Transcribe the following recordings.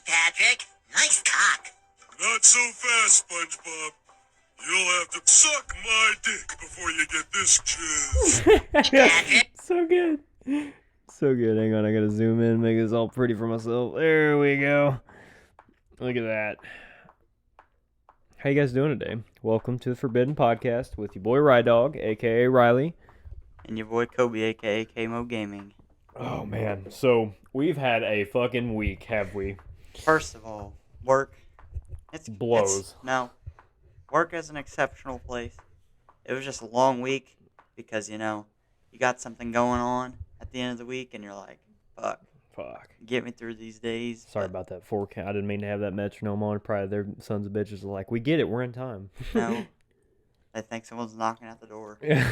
Patrick. Nice cock. Not so fast, SpongeBob. You'll have to suck my dick before you get this jizz. So good. So good. Hang on, I gotta zoom in, make this all pretty for myself. There we go. Look at that. How you guys doing today? Welcome to the Forbidden Podcast with your boy YaBoiRidawg, aka Riley. And your boy Kobe, aka KMO Gaming. Oh man, so we've had a fucking week, have we? First of all, work. Blows. No. Work is an exceptional place. It was just a long week because, you got something going on at the end of the week and you're like, fuck. Get me through these days. Sorry about that forecast. I didn't mean to have that metronome on. Probably their sons of bitches are like, we get it, we're in time. No. I think someone's knocking at the door. Yeah.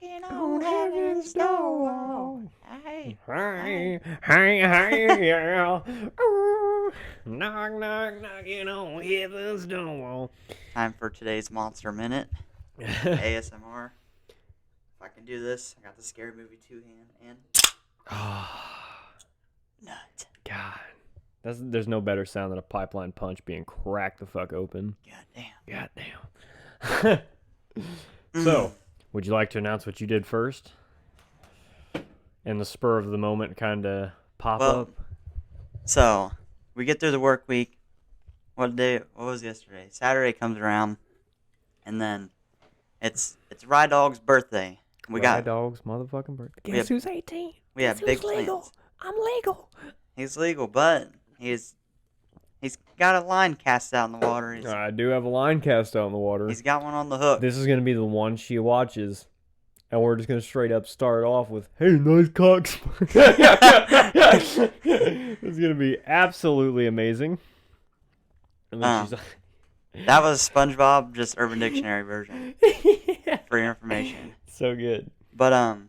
Knocking on heaven's door. Hey. Hey, yeah. Ooh, knock, knocking on heaven's door. Time for today's Monster Minute. ASMR. If I can do this, I got the Scary Movie 2-hand and... Nut. God. There's no better sound than a pipeline punch being cracked the fuck open. Goddamn. So, would you like to announce what you did first? In the spur of the moment kind of pop up? So, we get through the work week. What was yesterday? Saturday comes around, and then it's YaBoiRidawg's birthday. YaBoiRidawg's motherfucking birthday. Guess who's 18? We have big plans. I'm legal. He's legal, but he's got a line cast out in the water. I do have a line cast out in the water. He's got one on the hook. This is going to be the one she watches. And we're just going to straight up start off with, hey, nice cocks. It's going to be absolutely amazing. And then that was SpongeBob, just Urban Dictionary version. For your information. So good. But,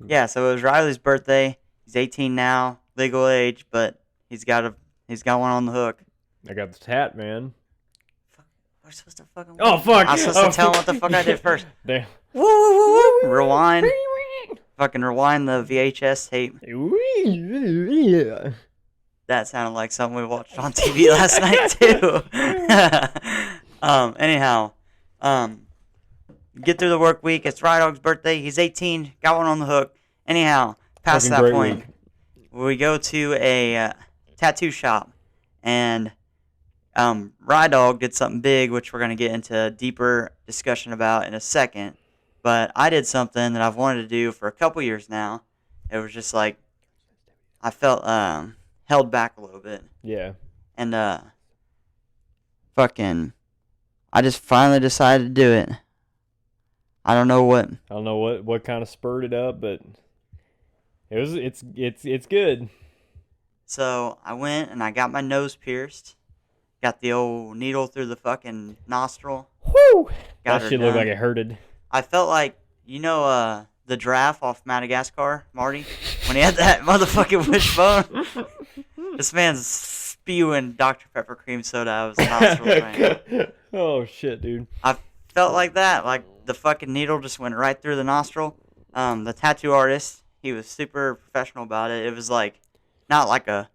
yeah, so it was Riley's birthday. He's 18 now, legal age, but he's got one on the hook. I got the tat, man. We're supposed to fucking... Oh, fuck. I'm supposed to tell him what the fuck I did first. Damn. Woo! Rewind. Fucking rewind the VHS tape. That sounded like something we watched on TV last night, too. Anyhow, get through the work week. It's YaBoiRidawg's birthday. He's 18. Got one on the hook. Anyhow, past that point, we go to a tattoo shop. And YaBoiRidawg did something big, which we're going to get into a deeper discussion about in a second. But I did something that I've wanted to do for a couple years now. It was just like, I felt held back a little bit. Yeah. And I just finally decided to do it. I don't know what kind of spurred it up, but it's good. So I went and I got my nose pierced. Got the old needle through the fucking nostril. Whoo! Got That shit looked like it hurted. I felt like, the giraffe off Madagascar, Marty, when he had that motherfucking wishbone. This man's spewing Dr. Pepper cream soda out of his nostrils right now. Oh, shit, dude. I felt like that. Like, the fucking needle just went right through the nostril. The tattoo artist, he was super professional about it. It was like, not like a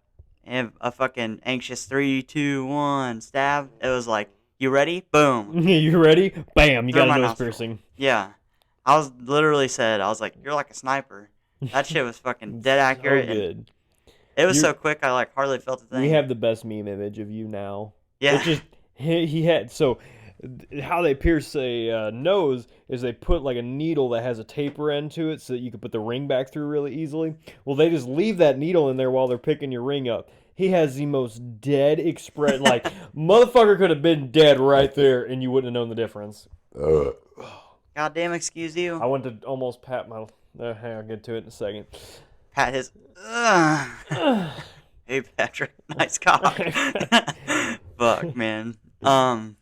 fucking anxious 3, 2, 1 stab. It was like, you ready? Boom. You ready? Bam, you got a nose nostril. piercing. Yeah. I was like, you're like a sniper. That shit was fucking dead accurate. So good. It was so quick, I hardly felt a thing. We have the best meme image of you now. Yeah. It's just, he had, so how they pierce a nose is they put like a needle that has a taper end to it so that you can put the ring back through really easily. Well, they just leave that needle in there while they're picking your ring up. He has the most dead express, like, motherfucker could have been dead right there and you wouldn't have known the difference. Goddamn, excuse you. I went to almost pat my, I'll get to it in a second. Pat his, Hey, Patrick, nice cock. Fuck, man. But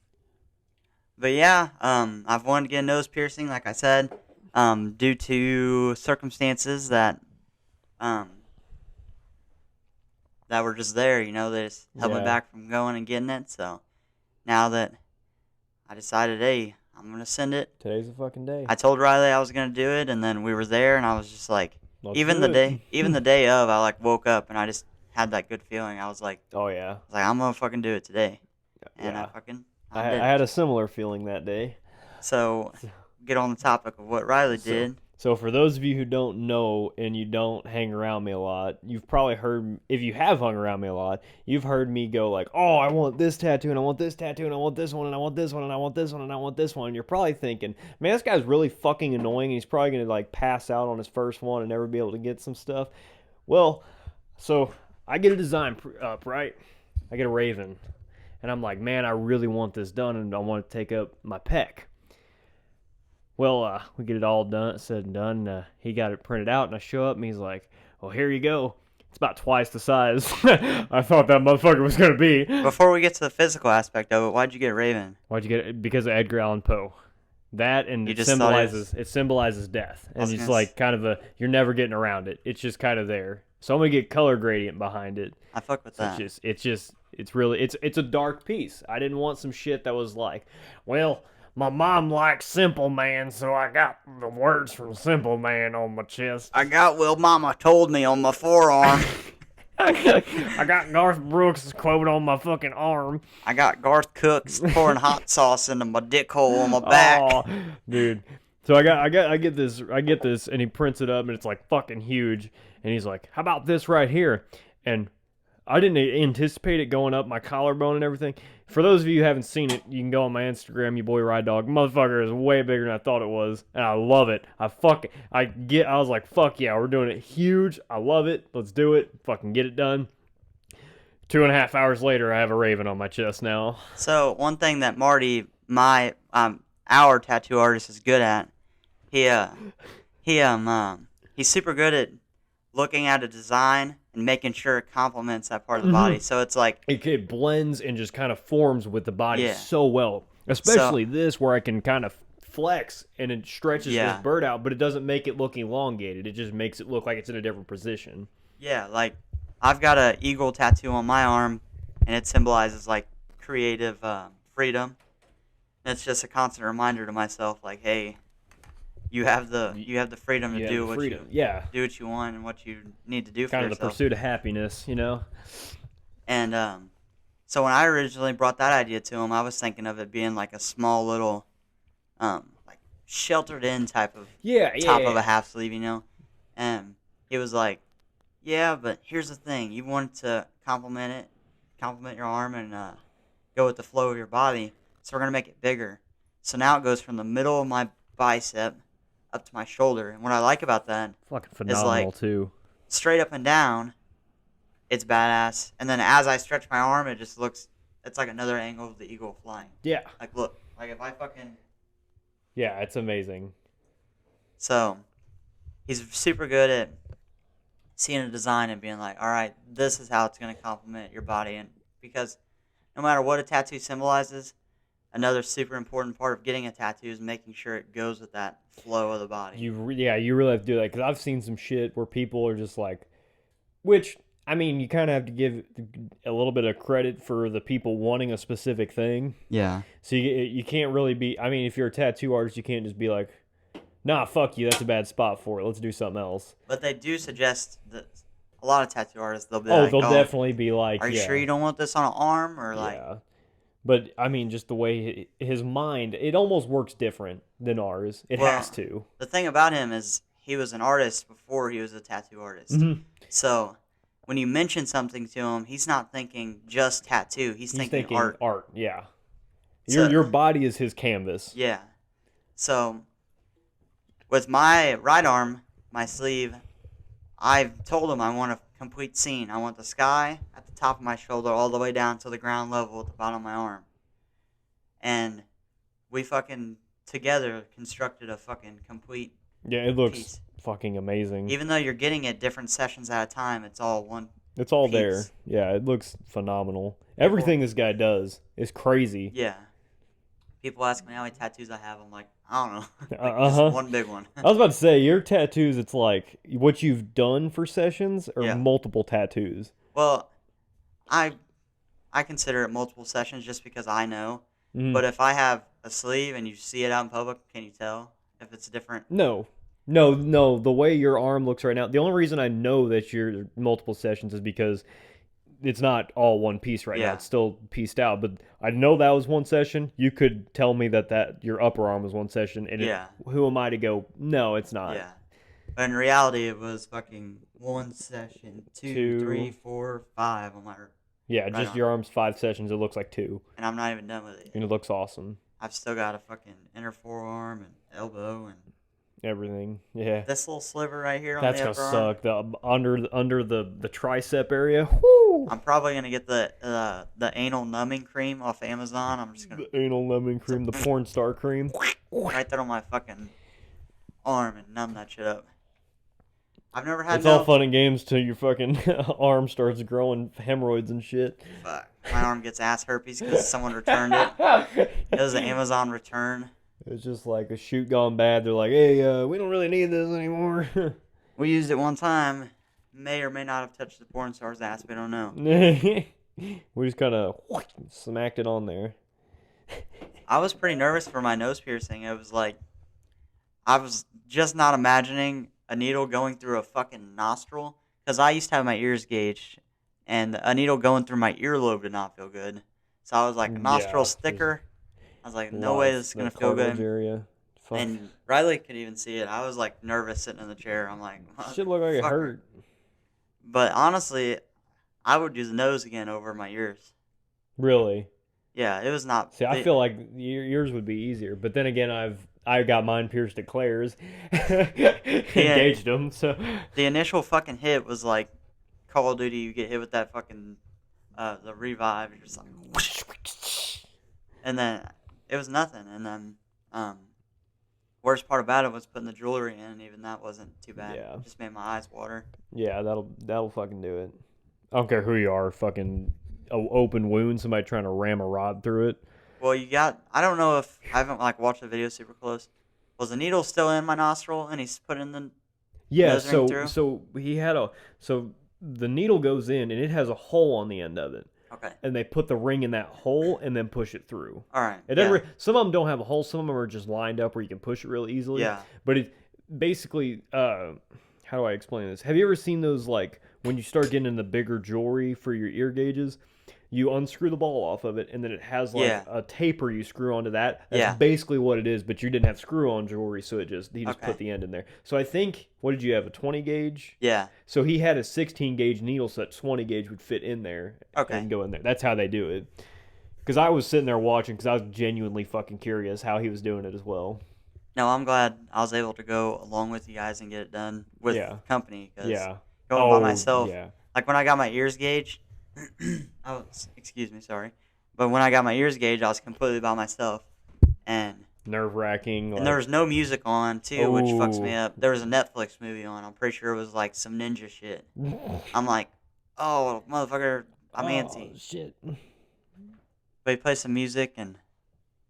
yeah, I've wanted to get a nose piercing, like I said, due to circumstances that were just there, they just held me back from going and getting it. So now that I decided, hey, I'm going to send it. Today's the fucking day. I told Riley I was going to do it, and then we were there, and I was just like, even the day of, I woke up and I just had that good feeling. I was like, Oh yeah. I'm gonna fucking do it today, and Yeah. I did. I had a similar feeling that day. So, get on the topic of what Riley did. So for those of you who don't know and you don't hang around me a lot, you've probably heard, if you have hung around me a lot, you've heard me go like, oh, I want this tattoo and I want this tattoo and I want this one and I want this one and I want this one and I want this one. And you're probably thinking, man, this guy's really fucking annoying and he's probably going to like pass out on his first one and never be able to get some stuff. Well, so I get a design up, right? I get a Raven. And I'm like, man, I really want this done and I want to take up my pec. Well, we get it all done, said and done. He got it printed out, and I show up, and he's like, well, here you go. It's about twice the size I thought that motherfucker was going to be. Before we get to the physical aspect of it, why'd you get Raven? Why'd you get it? Because of Edgar Allan Poe. That, and it symbolizes death. And it's like kind of you're never getting around it. It's just kind of there. So I'm going to get color gradient behind it. I fuck with that. It's a dark piece. I didn't want some shit that was like, well, my mom likes Simple Man, so I got the words from Simple Man on my chest. I got Will Mama Told Me on my forearm. I got Garth Brooks' quote on my fucking arm. I got Garth Cooks pouring hot sauce into my dick hole on my back. Oh, dude. So I get this, and he prints it up, and it's like fucking huge. And he's like, how about this right here? And I didn't anticipate it going up my collarbone and everything. For those of you who haven't seen it, you can go on my Instagram, YaBoiRidawg. Motherfucker is way bigger than I thought it was, and I love it. I was like, fuck yeah, we're doing it huge. I love it. Let's do it. Fucking get it done. 2.5 hours later, I have a Raven on my chest now. So one thing that Marty, our tattoo artist, is good at, he's super good at looking at a design and making sure it complements that part of the body. So it's like it blends and just kind of forms with the body so well. Especially this, where I can kind of flex and it stretches this bird out, but it doesn't make it look elongated. It just makes it look like it's in a different position. Yeah, like I've got an eagle tattoo on my arm, and it symbolizes like creative freedom. And it's just a constant reminder to myself, like, hey, you have the freedom to do what you want and what you need to do for yourself. Kind of the pursuit of happiness, you know? And so when I originally brought that idea to him, I was thinking of it being like a small little, like sheltered in type of top of a half sleeve, you know? And he was like, yeah, but here's the thing. You want to compliment your arm and go with the flow of your body. So we're going to make it bigger. So now it goes from the middle of my bicep up to my shoulder. And what I like about that fucking phenomenal, too. Straight up and down, it's badass. And then as I stretch my arm, it just looks, it's like another angle of the eagle flying. Yeah. Like, look. Like, if I fucking... Yeah, it's amazing. So, he's super good at seeing a design and being like, all right, this is how it's going to complement your body. And because no matter what a tattoo symbolizes, another super important part of getting a tattoo is making sure it goes with that flow of the body. You really have to do that, because I've seen some shit where people are just like, which, I mean, you kind of have to give a little bit of credit for the people wanting a specific thing. Yeah. So you can't really be, I mean, if you're a tattoo artist, you can't just be like, nah, fuck you, that's a bad spot for it. Let's do something else. But they do suggest that a lot of tattoo artists, they'll be like, they'll definitely be like, are you sure you don't want this on an arm? Or like... Yeah. But, I mean, just the way his mind, it almost works different than ours. It has to. The thing about him is he was an artist before he was a tattoo artist. Mm-hmm. So when you mention something to him, he's not thinking just tattoo. He's thinking art. Art, yeah. Your body is his canvas. Yeah. So with my right arm, my sleeve, I've told him I want a complete scene. I want the sky at the top of my shoulder all the way down to the ground level at the bottom of my arm. And we fucking together constructed a fucking complete it looks piece. Fucking amazing. Even though you're getting it different sessions at a time, it's all one It's all piece. there. Yeah, it looks phenomenal. Everything this guy does is crazy. Yeah. People ask me how many tattoos I have. I'm like, I don't know. Just one big one. I was about to say, your tattoos, it's like what you've done for sessions or multiple tattoos? Well, I consider it multiple sessions just because I know. Mm. But if I have a sleeve and you see it out in public, can you tell if it's different? No. The way your arm looks right now, the only reason I know that you're multiple sessions is because it's not all one piece right now. Yeah. It's still pieced out. But I know that was one session. You could tell me that your upper arm was one session, and who am I to go? No, it's not. Yeah. But in reality, it was fucking one session, two, 3, 4, 5 on my. Yeah, right just arm. your arm's 5 sessions. It looks like 2. And I'm not even done with it. And it looks awesome. I've still got a fucking inner forearm and elbow and everything. Yeah. this little sliver right here on That's the gonna upper arm. suck. The under the tricep area. Whoo! I'm probably gonna get the anal numbing cream off Amazon. I'm just gonna The anal numbing cream, the porn star cream. right there on my fucking arm and numb that shit up. I've never had It's all fun and games till your fucking arm starts growing hemorrhoids and shit. Fuck. My arm gets ass herpes because someone returned it. It was an Amazon return. It's just like a shoot gone bad. They're like, hey, we don't really need this anymore. We used it one time. May or may not have touched the porn star's ass. We don't know. We just kind of smacked it on there. I was pretty nervous for my nose piercing. It was like, I was just not imagining a needle going through a fucking nostril. Because I used to have my ears gauged. And a needle going through my earlobe did not feel good. So I was like, nostril sticker. I was like, no way this is going to feel good. Area. Fuck. And Riley could even see it. I was like nervous sitting in the chair. I'm like, shit look like it hurt. But honestly, I would do the nose again over my ears. Really? Yeah, it was not. See, I feel like yours would be easier. But then again, I got mine pierced at Claire's. Engaged them, so. The initial fucking hit was like Call of Duty. You get hit with that fucking the revive. You're just like, whoosh. And then it was nothing. And then worst part about it was putting the jewelry in, and even that wasn't too bad. Yeah. It just made my eyes water. Yeah, that'll fucking do it. I don't care who you are, fucking open wound, somebody trying to ram a rod through it. Well, I don't know if, I haven't like watched the video super close. Was the needle still in my nostril and he's putting the nose ring through? So he had the needle goes in and it has a hole on the end of it. Okay. And they put the ring in that hole and then push it through. All right. It doesn't some of them don't have a hole. Some of them are just lined up where you can push it really easily. Yeah. But it basically, how do I explain this? Have you ever seen those, like, when you start getting the bigger jewelry for your ear gauges, you unscrew the ball off of it, and then it has, like, a taper you screw onto that. That's basically what it is, but you didn't have screw-on jewelry, so he just put the end in there. So I think, what did you have, a 20 gauge? Yeah. So he had a 16 gauge needle, so that 20 gauge would fit in there and go in there. That's how they do it. Because I was sitting there watching, because I was genuinely fucking curious how he was doing it as well. No, I'm glad I was able to go along with you guys and get it done with company. Cause going by myself, like when I got my ears gauged, excuse me, sorry. But when I got my ears gauged, I was completely by myself. And nerve-wracking. And there was no music on, too, which fucks me up. There was a Netflix movie on. I'm pretty sure it was like some ninja shit. I'm like, oh, motherfucker, I'm antsy. Shit. But he plays some music and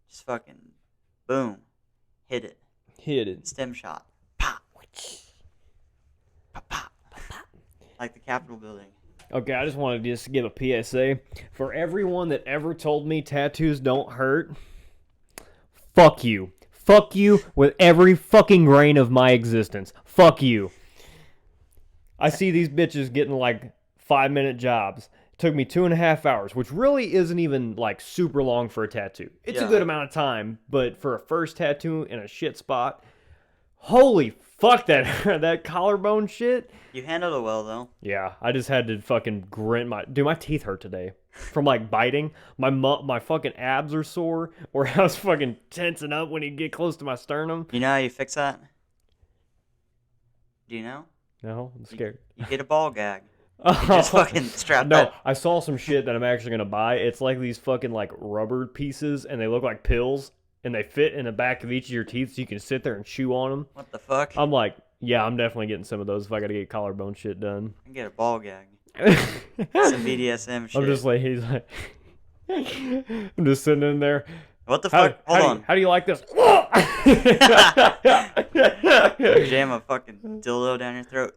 just fucking boom. Hit it. Stem shot. Pop. Pop, pop. Like the Capitol building. Okay, I just wanted to just give a PSA. For everyone that ever told me tattoos don't hurt, fuck you. Fuck you with every fucking grain of my existence. Fuck you. I see these bitches getting like 5-minute jobs. It took me 2.5 hours, which really isn't even like super long for a tattoo. It's a good amount of time, but for a first tattoo in a shit spot, holy fuck that collarbone shit. You handled it well, though. Yeah, I just had to fucking grit my teeth hurt today from like biting. My fucking abs are sore, or I was fucking tensing up when you get close to my sternum. You know how you fix that? Do you know? No, I'm scared. You get a ball gag. Just fucking strap that. No, I saw some shit that I'm actually gonna buy. It's like these fucking like rubber pieces, and they look like pills, and they fit in the back of each of your teeth, so you can sit there and chew on them. What the fuck? I'm like, yeah, I'm definitely getting some of those if I gotta get collarbone shit done. I can get a ball gag. Some BDSM shit. I'm just like, he's like, I'm just sitting in there. What the fuck? Hold on. How do you like this? Jam a fucking dildo down your throat.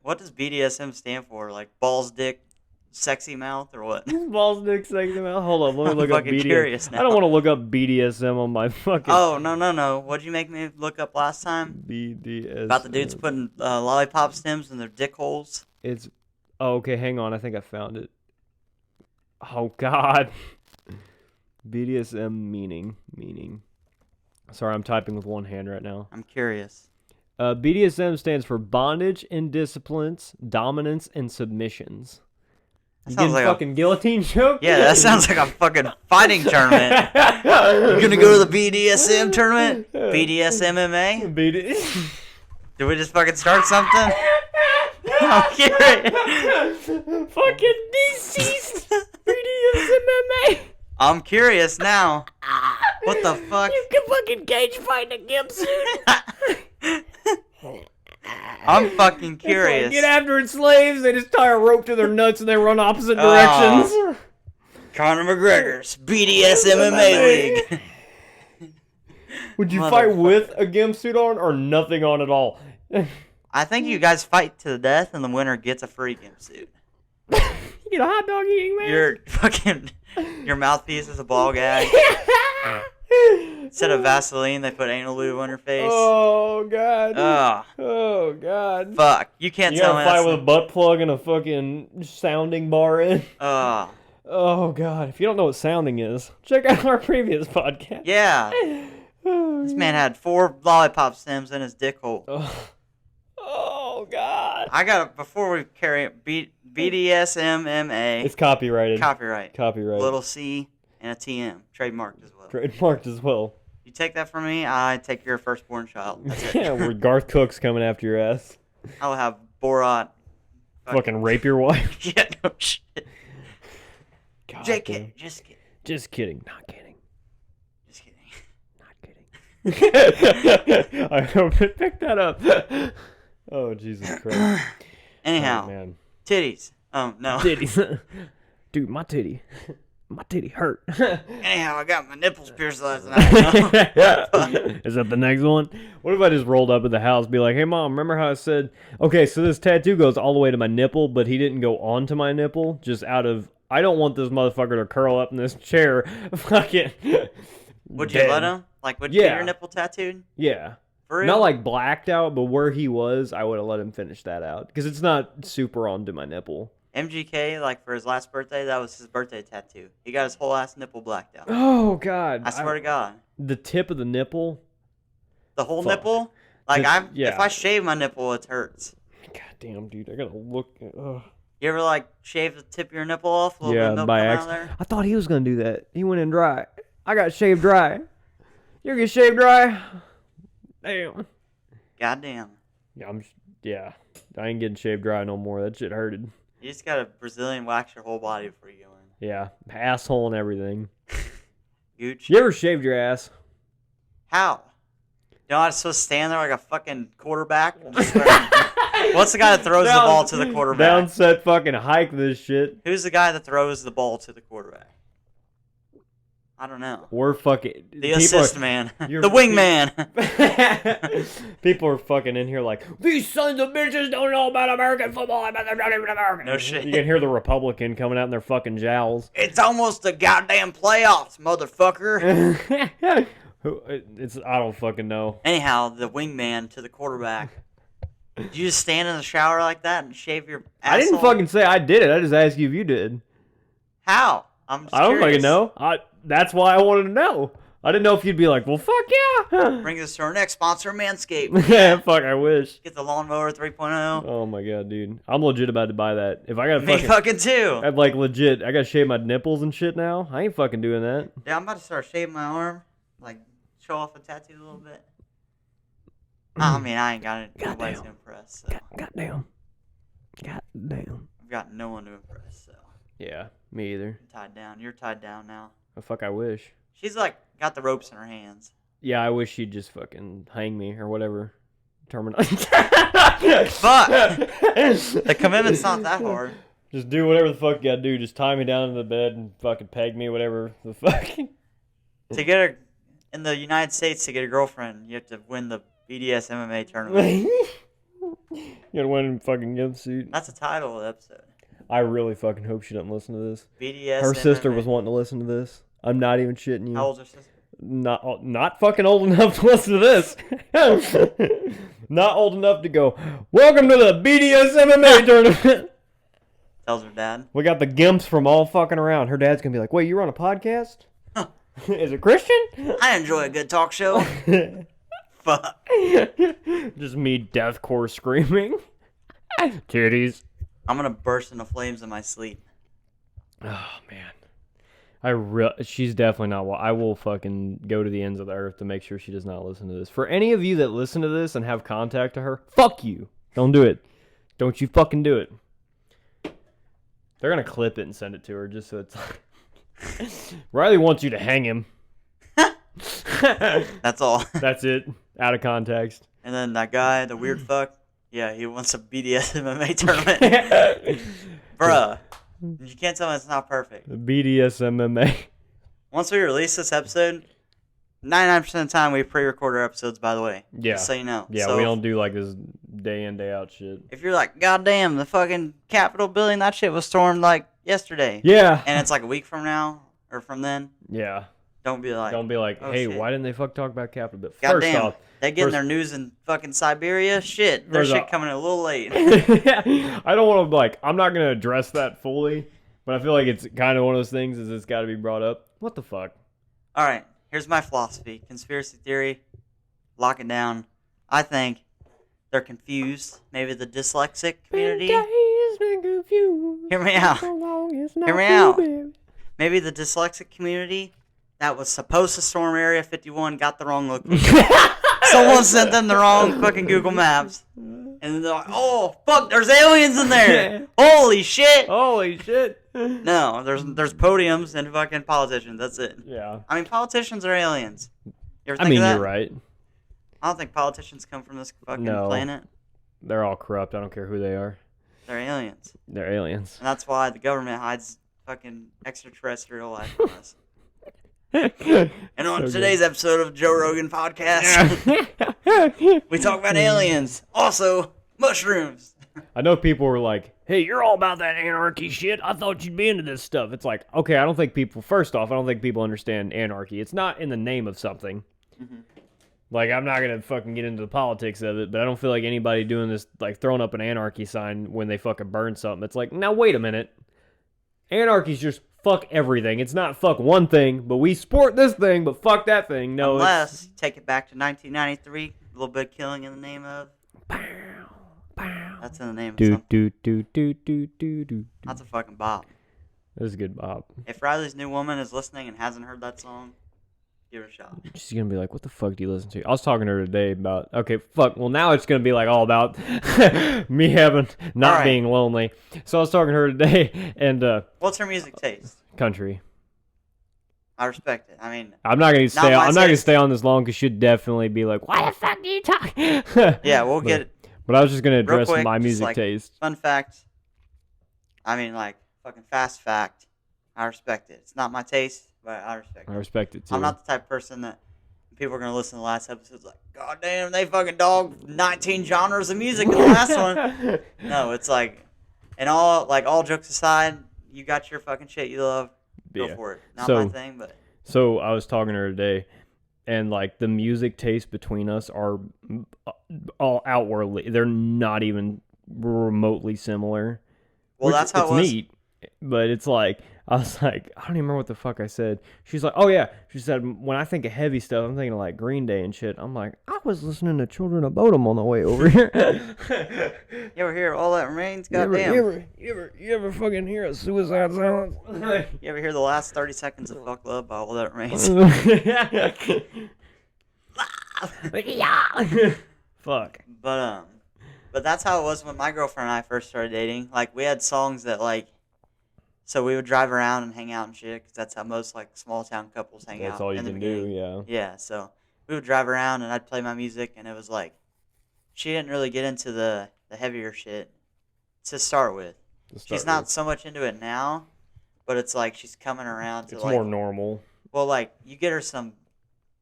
What does BDSM stand for? Like balls, dick, sexy mouth, or what? Balls, dick, sexy mouth. Hold on, let me look up BDSM. Curious now. I don't want to look up BDSM on my fucking. Oh no! What'd you make me look up last time? BDSM. About the dudes putting lollipop stems in their dick holes. It's Oh, okay, hang on. I think I found it. Oh, God. BDSM meaning. Sorry, I'm typing with one hand right now. I'm curious. BDSM stands for bondage and disciplines, dominance and submissions. You getting like fucking guillotine choke? Yeah, that sounds like a fucking fighting tournament. You gonna go to the BDSM tournament? BDSMMA? Did we just fucking start something? I'm curious. Fucking deceased BDSMMA. I'm curious now. What the fuck? You can fucking cage fight in a gimp suit. I'm fucking curious. Get after it, slaves. They just tie a rope to their nuts and they run opposite directions. Conor McGregor's BDSMMA league. Would you fight with a gimp suit on or nothing on at all? I think you guys fight to the death and the winner gets a free gimp suit. You get a hot dog eating man. Your mouthpiece is a ball gag. Instead of Vaseline, they put anal lube on your face. Oh, God. Ugh. Oh, God. Fuck. You can't tell me You gotta fight with a butt plug and a fucking sounding bar in. Oh, God. If you don't know what sounding is, check out our previous podcast. Yeah. This man had 4 lollipop stems in his dick hole. Oh, God. I got before we carry it, BDSMMA. It's copyrighted. Copyright. Copyright. Little C and a TM. Trademarked as well. Trademarked as well. You take that from me, I take your firstborn child. That's it. Yeah, where Garth Cook's coming after your ass. I'll have Borat. Fucking rape your wife. Yeah, no shit. God, JK, just kidding. Just kidding. Not kidding. Just kidding. Not kidding. I hope it picked that up. Oh, Jesus Christ. Anyhow, Oh, man. titties. Oh, no. Titties. Dude, my titty hurt. Anyhow, I got my nipples pierced last night. Is that the next one? What if I just rolled up at the house and be like, hey, Mom, remember how I said, okay, so this tattoo goes all the way to my nipple, but he didn't go onto my nipple, just out of, I don't want this motherfucker to curl up in this chair. Fucking Would you let him? Like, would you get your nipple tattooed? Yeah. For real? Not like blacked out, but where he was, I would have let him finish that out. Because it's not super onto my nipple. MGK, like, for his last birthday, that was his birthday tattoo. He got his whole ass nipple blacked out. Oh, God. I swear to God. The tip of the nipple? The whole nipple? Like, if I shave my nipple, it hurts. God damn, dude. I gotta look. You ever, like, shave the tip of your nipple off? A little bit of milk by come out accident. there? I thought he was gonna do that. He went in dry. I got shaved dry. You ever get shaved dry? Damn. Goddamn. Yeah, I ain't getting shaved dry no more. That shit hurted. You just gotta Brazilian wax your whole body before you go in. Yeah, asshole and everything. Gooch. You ever shaved your ass? How? You know, I'm supposed to stand there like a fucking quarterback? What's the guy that throws the ball to the quarterback? Downset fucking hike this shit. Who's the guy that throws the ball to the quarterback? I don't know. We're fucking... The assist man. The wingman. People are fucking in here like, these sons of bitches don't know about American football. No shit. You can hear the Republican coming out in their fucking jowls. It's almost the goddamn playoffs, motherfucker. I don't fucking know. Anyhow, the wingman to the quarterback. Did you just stand in the shower like that and shave your asshole? I didn't fucking say I did it. I just asked you if you did. How? I don't fucking know. That's why I wanted to know. I didn't know if you'd be like, well, fuck yeah. Bring us to our next sponsor, Manscaped. Yeah, fuck, I wish. Get the lawnmower 3.0. Oh my god, dude. I'm legit about to buy that. If I gotta Me fucking too. I'm like legit. I gotta shave my nipples and shit now. I ain't fucking doing that. Yeah, I'm about to start shaving my arm. Like, show off a tattoo a little bit. I mean, I ain't got it. Nobody's to impress. So. Goddamn. Goddamn. I've got no one to impress, so. Yeah, me either. I'm tied down. You're tied down now. Oh, fuck, I wish. She's like, got the ropes in her hands. Yeah, I wish she'd just fucking hang me or whatever. Terminal. Fuck! The commitment's not that hard. Just do whatever the fuck you gotta do. Just tie me down in the bed and fucking peg me, whatever the fuck. To get a, in the United States, to get a girlfriend, you have to win the BDSMMA tournament. You gotta win a fucking gimp suit. That's the title of the episode. I really fucking hope she doesn't listen to this. BDSMMA. Her sister was wanting to listen to this. I'm not even shitting you. How old's her sister? Not fucking old enough to listen to this. Not old enough to go, welcome to the BDSMMA tournament. Tells her dad. We got the gimps from all fucking around. Her dad's gonna be like, "Wait, you're on a podcast? Is it Christian?" I enjoy a good talk show. Fuck. Just me deathcore screaming. Titties. I'm gonna burst into flames in my sleep. Oh man. She's definitely not. I will fucking go to the ends of the earth to make sure she does not listen to this. For any of you that listen to this and have contact to her, fuck you. Don't do it. Don't you fucking do it. They're gonna clip it and send it to her just so it's like Riley wants you to hang him. That's all. That's it. Out of context. And then that guy, the weird fuck, yeah, he wants a BDSMMA tournament. Bruh, you can't tell me it's not perfect. BDSMMA. Once we release this episode, 99% of the time we pre-record our episodes, by the way. Yeah. Just so you know. Yeah, so we don't do like this day in, day out shit. if you're like, God damn, the fucking Capitol building, that shit was stormed like yesterday. Yeah. And it's like a week from now, or from then, Yeah. don't be like, Oh, hey, shit. why didn't they talk about Capitol? But God first damn, off, they getting their news in fucking Siberia? Shit, their First shit off- coming in a little late. I don't want to I'm not gonna address that fully, but I feel like it's kind of one of those things is it's got to be brought up. What the fuck? All right, here's my philosophy. Conspiracy theory, lock it down. I think they're confused. Maybe the dyslexic community. Hear me out. Hear me out. Maybe the dyslexic community that was supposed to storm Area 51 got the wrong location. Someone sent them the wrong fucking Google Maps. And they're like, oh, fuck, there's aliens in there. Holy shit. Holy shit. No, there's podiums and fucking politicians. That's it. Yeah. I mean, politicians are aliens. You ever think I mean, of that? you're right. I don't think politicians come from this fucking No. planet. They're all corrupt. I don't care who they are. They're aliens. They're aliens. And that's why the government hides fucking extraterrestrial life from us. And on So today's episode of Joe Rogan Podcast, we talk about aliens. Also, mushrooms. I know people were like, "Hey, you're all about that anarchy shit. I thought you'd be into this stuff." It's like, okay, I don't think people. First off, I don't think people understand anarchy. It's not in the name of something. Mm-hmm. Like, I'm not gonna fucking get into the politics of it, but I don't feel like anybody doing this, like throwing up an anarchy sign when they fucking burn something. It's like, now wait a minute. Anarchy's just fuck everything. It's not fuck one thing, but we support this thing, but fuck that thing. No, Unless you take it back to 1993, a little bit of killing in the name of. That's in the name of something. do. That's a fucking bop. That was a good bop. If Riley's new woman is listening and hasn't heard that song, give it a shot. She's gonna be like, "What the fuck do you listen to?" I was talking to her today about. Okay, fuck. Well, now it's gonna be like all about me not All right. being lonely. So I was talking to her today, and What's her music taste? country. I respect it. I mean, I'm not gonna stay. my I'm not gonna taste. stay on this long because she'd definitely be like, "Why the fuck do you talk?" yeah, we'll But- get it. But I was just gonna address quick, my just music like- taste. Fun fact. I mean, like, fucking fast fact. I respect it. It's not my taste, but I respect I it. respect it too. I'm not the type of person that people are going to listen to the last episodes like, God damn, they fucking dogged 19 genres of music in the last one. No, it's like, and all jokes aside, you got your fucking shit you love. Go Yeah. for it. Not So- my thing, but So I was talking to her today, and like the music tastes between us are all outwardly, they're not even remotely similar. well, Which that's how it's it was. neat, but it's like I was like, I don't even remember what the fuck I said. She's like, oh yeah, she said when I think of heavy stuff, I'm thinking of like Green Day and shit. I'm like, I was listening to Children of Bodom on the way over here. You ever hear All That Remains? God damn. You ever fucking hear a Suicide Silence? You ever hear the last 30 seconds of Fuck Love by All That Remains? Fuck. But that's how it was when my girlfriend and I first started dating. Like, we had songs that, like, so we would drive around and hang out and shit, because that's how most, like, small town couples hang out. That's all you in the can do, beginning. yeah. Yeah, so we would drive around and I'd play my music, and it was like, she didn't really get into the heavier shit to start with. She's not so much into it now, but it's like she's coming around to, It's like, more normal. well, like, you get her some,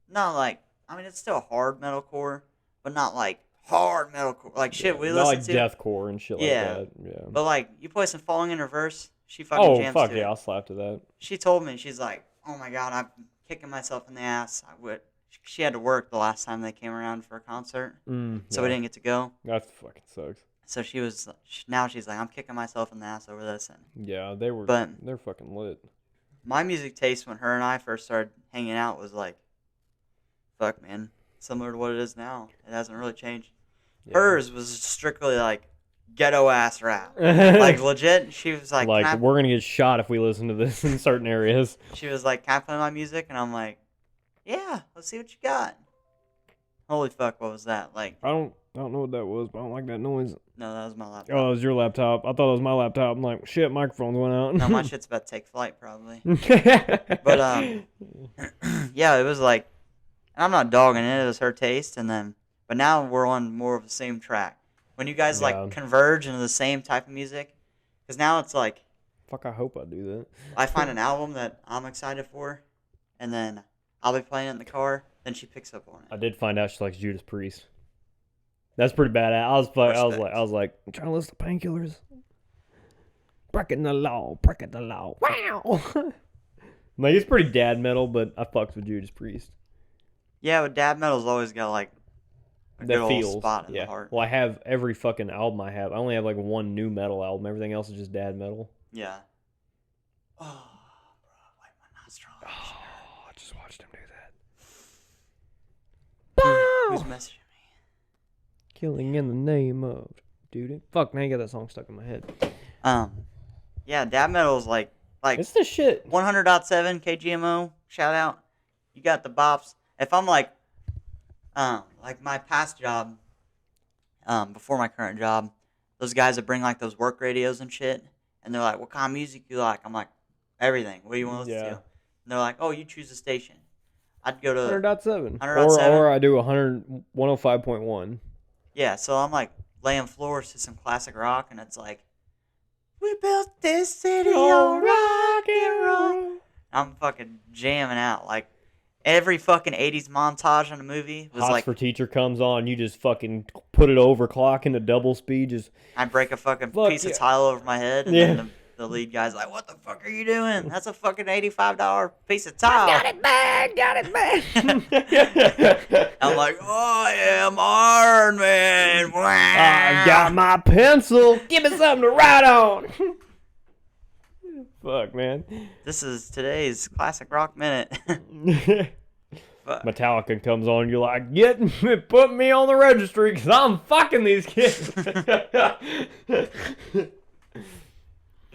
not like, I mean, it's still hard metalcore, but not like hard metalcore, like shit we Not listen like to. deathcore and shit Yeah. like that. Yeah. But like, you play some Falling in Reverse, she fucking Oh jams fuck to yeah, it. I'll slap to that. She told me, she's like, oh my god, I'm kicking myself in the ass. She had to work the last time they came around for a concert, so we didn't get to go. That fucking sucks. So now she's like, I'm kicking myself in the ass over this. And Yeah, they're fucking lit. my music taste when her and I first started hanging out was like, fuck, man, similar to what it is now. It hasn't really changed. Yeah. Hers was strictly like ghetto ass rap. Like legit, she was like, we're gonna get shot if we listen to this in certain areas. She was like, can I play my music? And I'm like, yeah, let's see what you got. Holy fuck, what was that? Like, I don't know what that was, but I don't like that noise. no, that was my laptop. Oh, it was your laptop. I thought it was my laptop. I'm like, shit, microphones went out. No, my shit's about to take flight probably. But yeah, it was like, and I'm not dogging it. It was her taste, but now we're on more of the same track. When you guys like converge into the same type of music, because now it's like, fuck, I hope I do that. I find an album that I'm excited for, and then I'll be playing it in the car. Then she picks up on it. I did find out she likes Judas Priest. That's pretty bad. I was like, I'm trying to listen to Painkillers. Breaking the law. Wow. Like, it's pretty dad metal, but I fucks with Judas Priest. Yeah, but dad metal's always got like a good old spot in the heart. Well, I have every fucking album I have. I only have like one new metal album. Everything else is just dad metal. Yeah. Oh, bro, like my nostril. Oh, I just watched him do that. Who's messaging me? Killing in the name of, dude. Fuck, now you got that song stuck in my head. Yeah, dad metal's like it's the shit. 100.7 KGMO. Shout out. You got the bops. If I'm like my past job, before my current job, those guys that bring like those work radios and shit, and they're like, "What kind of music you like?" I'm like, "Everything. What do you want to listen to?" And they're like, "Oh, you choose a station." I'd go to 100.7. 100.7. Or I do 105.1. Yeah, so I'm like laying floors to some classic rock, and it's like, we built this city on rock and roll. I'm fucking jamming out. Like, every fucking 80s montage in a movie was Hots like... for Teacher comes on, you just fucking put it over, clock into double speed, just... I break a fucking piece of tile over my head, and then the lead guy's like, what the fuck are you doing? That's a fucking $85 piece of tile. Got it bad. I'm like, oh, I am Iron Man. I got my pencil. Give me something to write on. Fuck, man. This is today's Classic Rock Minute. Metallica comes on, you're like, put me on the registry, because I'm fucking these kids.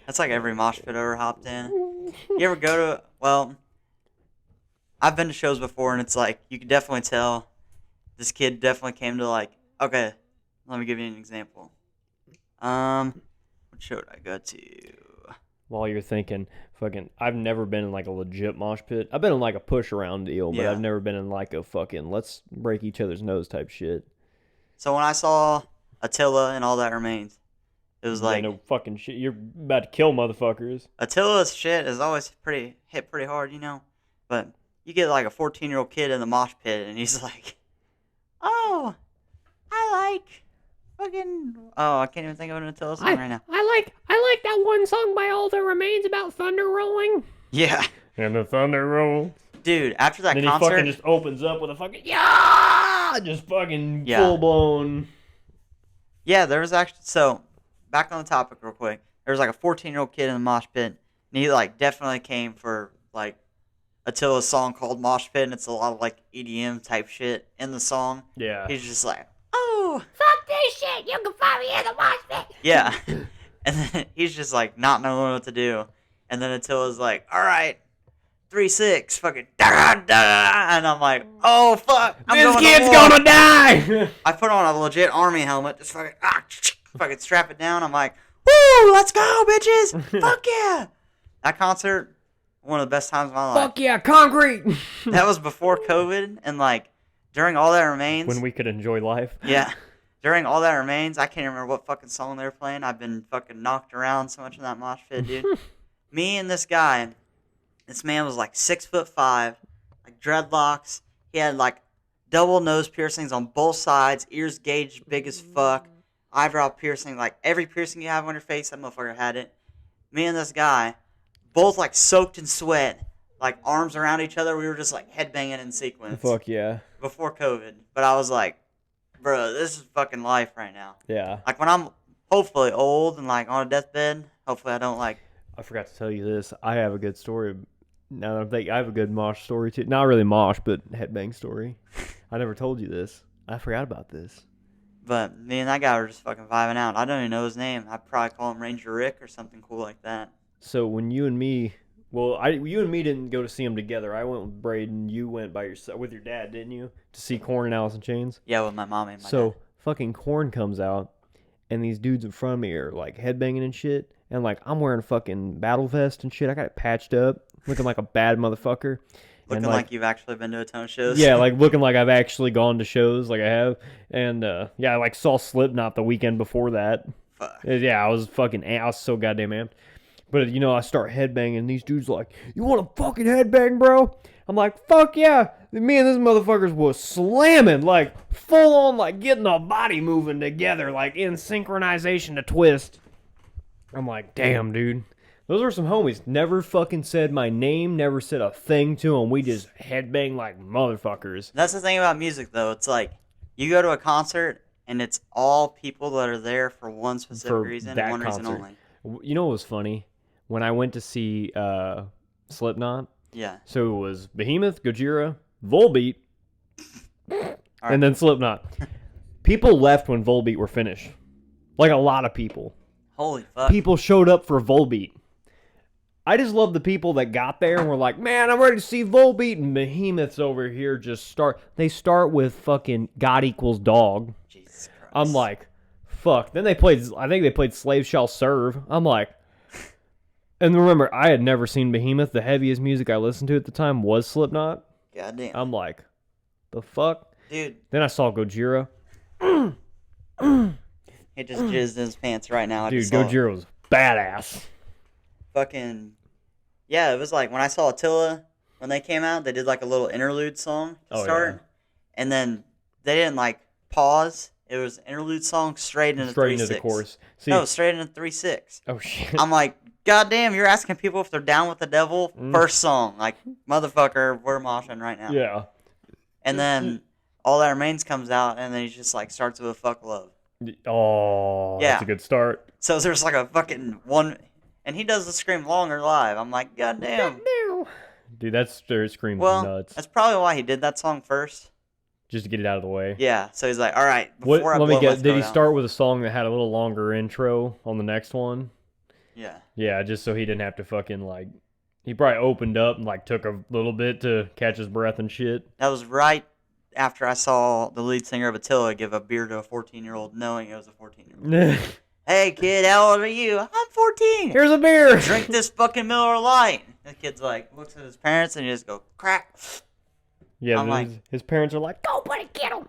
That's like every mosh pit I ever hopped in. You ever go to, well, I've been to shows before, and it's like, you can definitely tell this kid definitely came to like, okay, let me give you an example. What show did I go to? While you're thinking, fucking, I've never been in like a legit mosh pit. I've been in like a push around deal, but I've never been in like a fucking let's break each other's nose type shit. So when I saw Attila and All That Remains, it was like, no fucking shit. You're about to kill motherfuckers. Attila's shit is always hit pretty hard, you know. But you get like a 14-year-old kid in the mosh pit, and he's like, "Oh, I like fucking." Oh, I can't even think of an Attila song right now. I like that one song by All That Remains about thunder rolling. Yeah. And the thunder rolls. Dude, after that then concert, he fucking just opens up with a fucking just fucking full blown. Yeah, there was actually back on the topic real quick. There was like a 14-year-old kid in the mosh pit, and he like definitely came for like Attila's song called Mosh Pit, and it's a lot of like EDM type shit in the song. Yeah. He's just like, oh, Fuck this shit. You can find me in the mosh pit. yeah. And then he's just like not knowing what to do. And then Attila's like, all right, 3-6, fucking da da. And I'm like, oh fuck, This kid's gonna die. I put on a legit army helmet, just fucking strap it down. I'm like, woo, let's go, bitches. Fuck yeah. That concert, one of the best times of my life. Fuck yeah, concrete. That was before COVID, and like during All That Remains. When we could enjoy life. Yeah. During All That Remains, I can't remember what fucking song they were playing. I've been fucking knocked around so much in that mosh pit, dude. Me and this guy, this man was like 6'5", like dreadlocks. He had like double nose piercings on both sides, ears gauged big as fuck, eyebrow piercing, like every piercing you have on your face, that motherfucker had it. Me and this guy, both like soaked in sweat, like arms around each other. We were just like headbanging in sequence. Fuck yeah. Before COVID. But I was like, bro, this is fucking life right now. Yeah. Like when I'm hopefully old and like on a deathbed. Hopefully I don't like. I forgot to tell you this. I have a good story. Now that I'm thinking, I have a good mosh story too. Not really mosh, but headbang story. I never told you this. I forgot about this. But me and that guy were just fucking vibing out. I don't even know his name. I'd probably call him Ranger Rick or something cool like that. So when you and me, you and me didn't go to see him together. I went with Braden. You went by yourself with your dad, didn't you? To see Korn and Alice in Chains. Yeah, with my mom and my So dad. fucking Korn comes out, and these dudes in front of me are like headbanging and shit. And like I'm wearing a fucking battle vest and shit. I got it patched up, looking like a bad motherfucker. Looking and, like you've actually been to a ton of shows. Yeah, like looking like I've actually gone to shows, like I have. And yeah, I like saw Slipknot the weekend before that. Fuck. Yeah, I was so goddamn amped. But you know, I start headbanging, and these dudes are like, "You want to fucking headbang, bro?" I'm like, "Fuck yeah!" Me and this motherfuckers was slamming, like full on, like getting the body moving together, like in synchronization to twist. I'm like, "Damn, dude." Those are some homies. Never fucking said my name, never said a thing to them. We just headbang like motherfuckers. That's the thing about music, though. It's like you go to a concert, and it's all people that are there for one specific For reason, that and one reason concert. only. You know what was funny? When I went to see Slipknot, Yeah. so it was Behemoth, Gojira, Volbeat, right. and then Slipknot. People left when Volbeat were finished. Like a lot of people. Holy fuck. People showed up for Volbeat. I just love the people that got there and were like, "Man, I'm ready to see Volbeat," and Behemoth's over here they start with fucking God Equals Dog. Jesus Christ. I'm like, fuck. Then I think they played Slave Shall Serve. I'm like, and remember, I had never seen Behemoth. The heaviest music I listened to at the time was Slipknot. Goddamn. I'm like, the fuck? Dude, Then I saw Gojira. he just jizzed in his pants right now. I Dude, just saw it. Gojira was badass. Fucking, yeah, it was like when I saw Attila, when they came out, they did like a little interlude song to Oh, start. yeah. And then they didn't like pause. It was an interlude song straight into Straight into 3/6. the chorus. See, No, straight into 3/6. oh shit. I'm like, goddamn, you're asking people if they're down with the devil? First song. Like, motherfucker, we're moshing right now. Yeah. And then All That Remains comes out, and then he just like starts with a fuck love. Oh, Yeah. that's a good start. So there's like a fucking one, and he does the scream longer live. I'm like, goddamn. Dude, that's their scream Well, nuts. that's probably why he did that song first. Just to get it out of the way. Yeah, so he's like, all right, What? before I Let blow me guess. my Did he throat out. start with a song that had a little longer intro on the next one? Yeah. Yeah, just so he didn't have to fucking like. He probably opened up and like took a little bit to catch his breath and shit. That was right after I saw the lead singer of Attila give a beer to a 14-year-old knowing it was a 14-year-old. Hey, kid, how old are you? I'm 14. Here's a beer. Drink this fucking Miller Lite. The kid's like, looks at his parents and he just go, crack. Yeah, I'm but like- his parents are like, Go, buddy, get him.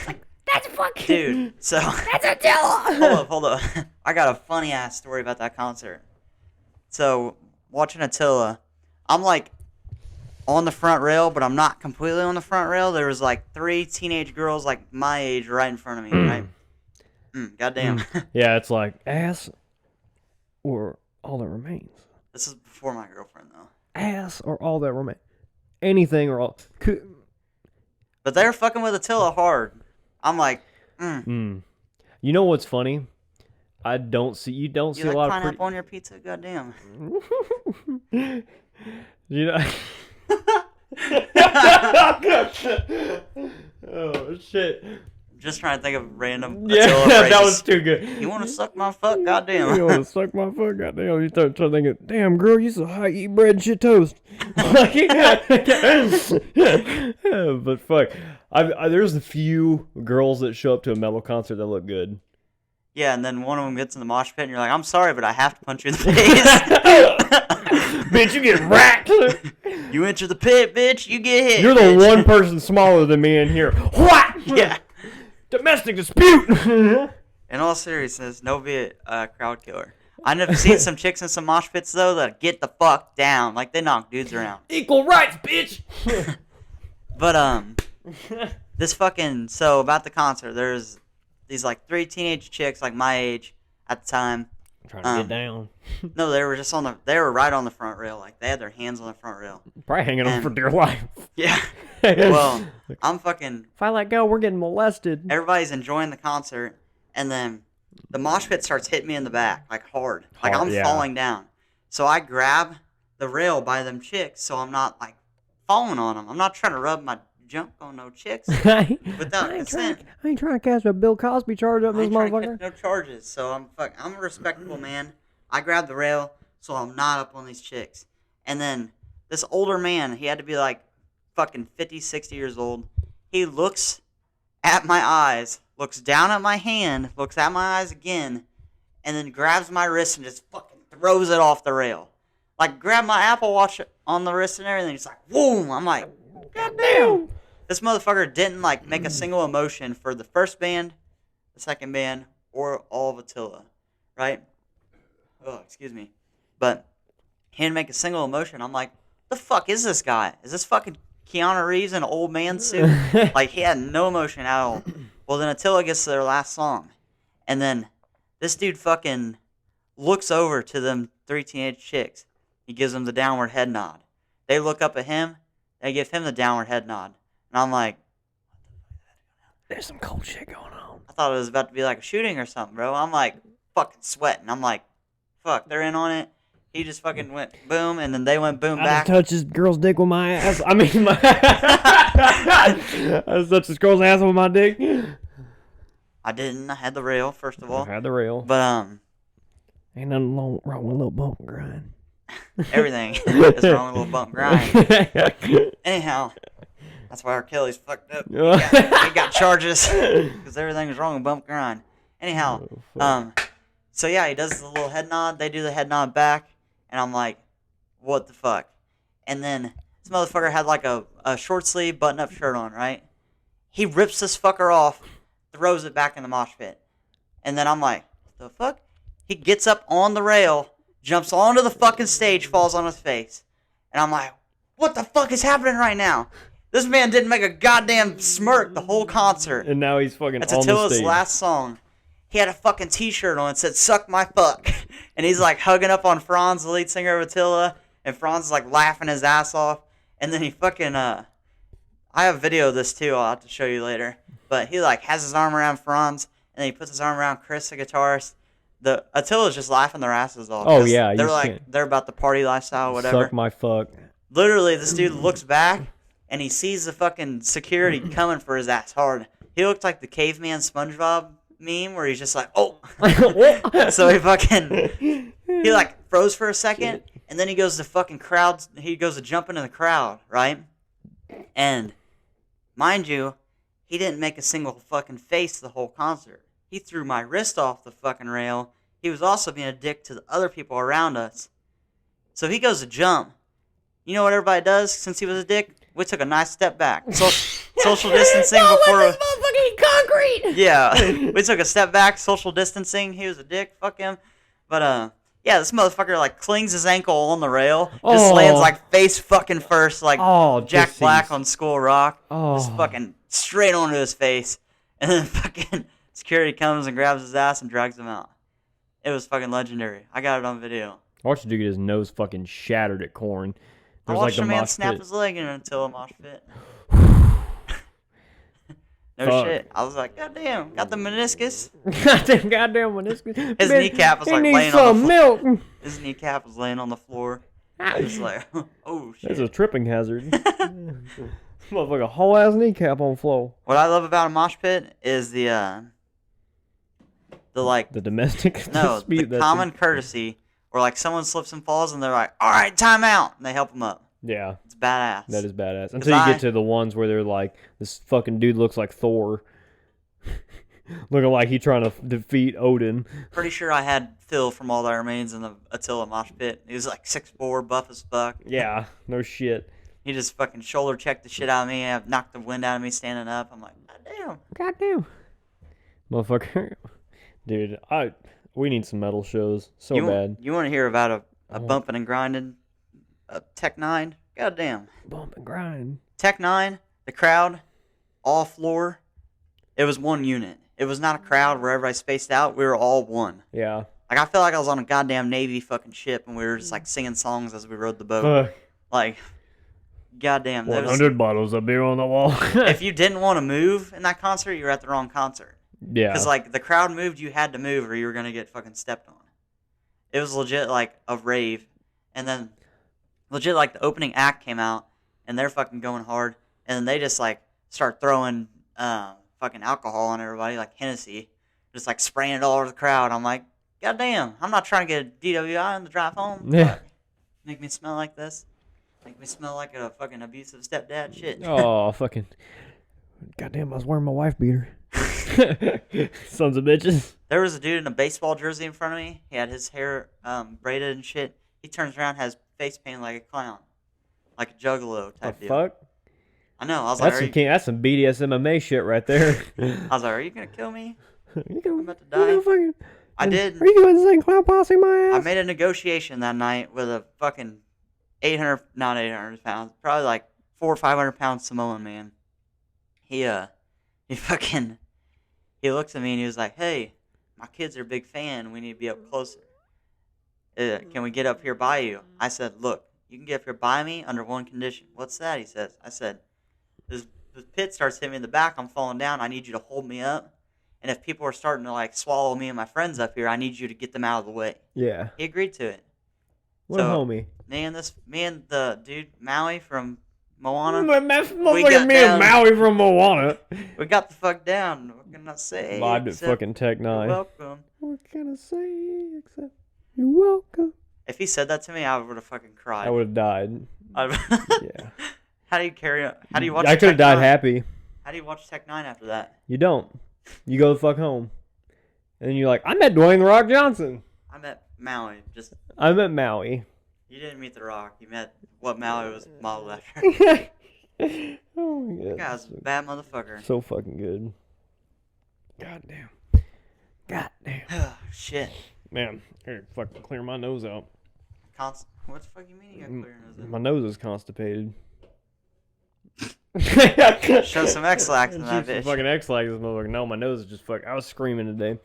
Like, that's fucking. Dude, so, That's Attila. hold up. I got a funny-ass story about that concert. So, watching Attila, I'm like on the front rail, but I'm not completely on the front rail. There was like 3 teenage girls like my age right in front of me, right? Goddamn. yeah, it's like ass or all that remains. This is before my girlfriend, though. Ass or all that remains. Anything or all. But they're fucking with Attila hard. I'm like, You know what's funny? You don't see you a like lot of pineapple pretty. on your pizza? Goddamn. You know. Oh shit! Just trying to think of random Yeah, Attila that phrases. was too good. You want to suck my fuck? Goddamn. You want to suck my fuck? Goddamn! You start thinking, damn girl, you so hot, you eat bread and shit toast. But fuck, there's a few girls that show up to a metal concert that look good. Yeah, and then one of them gets in the mosh pit, and you're like, I'm sorry, but I have to punch you in the face. Bitch, you get racked. You enter the pit, bitch. You get hit. You're the bitch. one person smaller than me in here. What? Yeah. Domestic dispute. In all seriousness, no be a crowd killer. I never seen some chicks in some mosh pits though that get the fuck down, like they knock dudes around. Equal rights, bitch. But this fucking so about the concert, there's these like 3 teenage chicks like my age at the time. Trying to get down. No, they were just they were right on the front rail, like they had their hands on the front rail. Probably hanging on for dear life. Yeah. Well, I'm fucking. If I let go, we're getting molested. Everybody's enjoying the concert, and then the mosh pit starts hitting me in the back, like hard. Like Hard, I'm yeah. falling down. So I grab the rail by them chicks so I'm not like falling on them. I'm not trying to rub my junk on no chicks without consent. I ain't trying to catch a Bill Cosby charge up I this ain't trying to motherfucker. catch no charges. So I'm a respectable man. I grab the rail so I'm not up on these chicks. And then this older man, he had to be like fucking 50, 60 years old. He looks at my eyes, looks down at my hand, looks at my eyes again, and then grabs my wrist and just fucking throws it off the rail. Like, grab my Apple Watch on the wrist and everything. He's like, boom! I'm like, God damn! This motherfucker didn't, like, make a single emotion for the first band, the second band, or all of Attila, right? Oh, excuse me. But he didn't make a single emotion. I'm like, the fuck is this guy? Is this fucking Keanu Reeves in an old man suit? Like, he had no emotion at all. Well, then Attila gets to their last song. And then this dude fucking looks over to them 3 teenage chicks. He gives them the downward head nod. They look up at him. They give him the downward head nod. And I'm like, There's some cold shit going on. I thought it was about to be like a shooting or something, bro. I'm like fucking sweating. I'm like, fuck, they're in on it. He just fucking went boom, and then they went boom I back. just touched this girl's dick with my ass. I mean, I just touched this girl's ass with my dick. I didn't. I had the rail, first of all. I had the rail. But, ain't nothing wrong with a little bump and grind. everything is wrong with a little bump grind. Anyhow, that's why R. Kelly's fucked up. He got charges because everything was wrong with bump grind. Anyhow, so yeah, he does the little head nod. They do the head nod back, and I'm like, what the fuck? And then this motherfucker had like a short sleeve button up shirt on, right? He rips this fucker off, throws it back in the mosh pit, and then I'm like, what the fuck? He gets up on the rail, jumps onto the fucking stage, falls on his face. And I'm like, what the fuck is happening right now? This man didn't make a goddamn smirk the whole concert. And now he's fucking That's on the Attila's stage. last song. He had a fucking t-shirt on that said, suck my fuck. And he's like hugging up on Franz, the lead singer of Attila. And Franz is like laughing his ass off. And then he fucking, I have a video of this too, I'll have to show you later. But he like has his arm around Franz. And then he puts his arm around Chris, the guitarist. The Attila's just laughing their asses off. Oh, yeah, they're you like can't- they're about the party lifestyle, whatever. Suck my fuck. Literally, this dude looks back and he sees the fucking security coming for his ass hard. He looked like the caveman SpongeBob meme where he's just like, oh. So he like froze for a second, and then he goes to fucking crowds. He goes to jump into the crowd, right? And mind you, he didn't make a single fucking face the whole concert. He threw my wrist off the fucking rail. He was also being a dick to the other people around us. So he goes to jump. You know what everybody does since he was a dick? We took a nice step back. Social distancing before. This motherfucking concrete. Yeah, we took a step back. Social distancing. He was a dick. Fuck him. But yeah, this motherfucker like clings his ankle on the rail. Just lands like face fucking first, like Jack Black on School Rock. Just fucking straight onto his face, and then fucking security comes and grabs his ass and drags him out. It was fucking legendary. I got it on video. I watched the dude get his nose fucking shattered at Korn. I watched a man snap his leg in until a mosh pit. No Fuck. shit. I was like, God damn, got the meniscus. Goddamn meniscus. His kneecap was He like needs laying on some the floor. milk. His kneecap was laying on the floor. I was like, oh shit. That's a tripping hazard. Motherfucker, whole ass kneecap on floor. What I love about a mosh pit is the like The domestic no, dispute. the common courtesy where like someone slips and falls and they're like, all right, time out, and they help them up. Yeah, It's badass. that is badass. Until you get to the ones where they're like, this fucking dude looks like Thor. Looking like he trying to defeat Odin. Pretty sure I had Phil from All That Remains in the Attila mosh pit. He was like 6'4", buff as fuck. Yeah, no shit. He just fucking shoulder checked the shit out of me. I knocked the wind out of me standing up. I'm like, God damn. Goddamn. Motherfucker. Dude, we need some metal shows so bad. You want to hear about a bumping and grinding Tech 9? God damn. Bump and grind. Tech 9, the crowd, all floor, it was one unit. It was not a crowd where everybody spaced out. We were all one. Yeah. Like, I felt like I was on a goddamn Navy fucking ship and we were just like singing songs as we rode the boat. Like, goddamn. 100 bottles of beer on the wall. If you didn't want to move in that concert, you were at the wrong concert. Yeah. Because, like, the crowd moved, you had to move or you were going to get fucking stepped on. It was legit, like, a rave. And then, legit, like, the opening act came out, and they're fucking going hard. And then they just, like, start throwing fucking alcohol on everybody, like Hennessy. Just, like, spraying it all over the crowd. I'm like, goddamn, I'm not trying to get a DWI on the drive home. Yeah. Fuck. Make me smell like this. Make me smell like a fucking abusive stepdad shit. Oh, fucking. Goddamn, I was wearing my wife beater. Sons of bitches. There was a dude in a baseball jersey in front of me. He had his hair braided and shit. He turns around, has face painted like a clown. Like a juggalo type The deal. fuck? I know. I was like, That's some BDSMMA shit right there. are you gonna kill me? You I'm about to die. I did. Are you insane clown possing my I ass? made a negotiation that night with a fucking 800 pounds, probably like 400 or 500 pound Samoan man. He looks at me and he was like, "Hey, my kids are a big fan. We need to be up closer. Can we get up here by you?" I said, "Look, you can get up here by me under one condition." "What's that?" he says. I said, "This pit starts hitting me in the back. I'm falling down. I need you to hold me up. And if people are starting to like swallow me and my friends up here, I need you to get them out of the way." Yeah. He agreed to it. What a homie. Me and the dude Maui from Moana. Motherfucker, me and Maui from Moana. We got the fuck down. What can I say? Vibed at fucking Tech You're 9. welcome. What can I say except you're welcome? If he said that to me, I would have fucking cried. I would have died. Yeah. How do you carry on? How do you watch? I could have died Tech 9? happy. How do you watch Tech 9 after that? You don't. You go the fuck home. And then you're like, I met Dwayne The Rock Johnson. I met Maui. I met Maui. You didn't meet The Rock. You met what Maui was modeled after. Oh my god. That guy's a bad motherfucker. So fucking good. Goddamn. Goddamn. Shit. Man, here, fucking clear my nose out. What the fuck you mean you got clear nose out? My nose is constipated. Show some X-Lax in that bitch. Fucking X-Lax this motherfucker. No, my nose is just fuck. I was screaming today.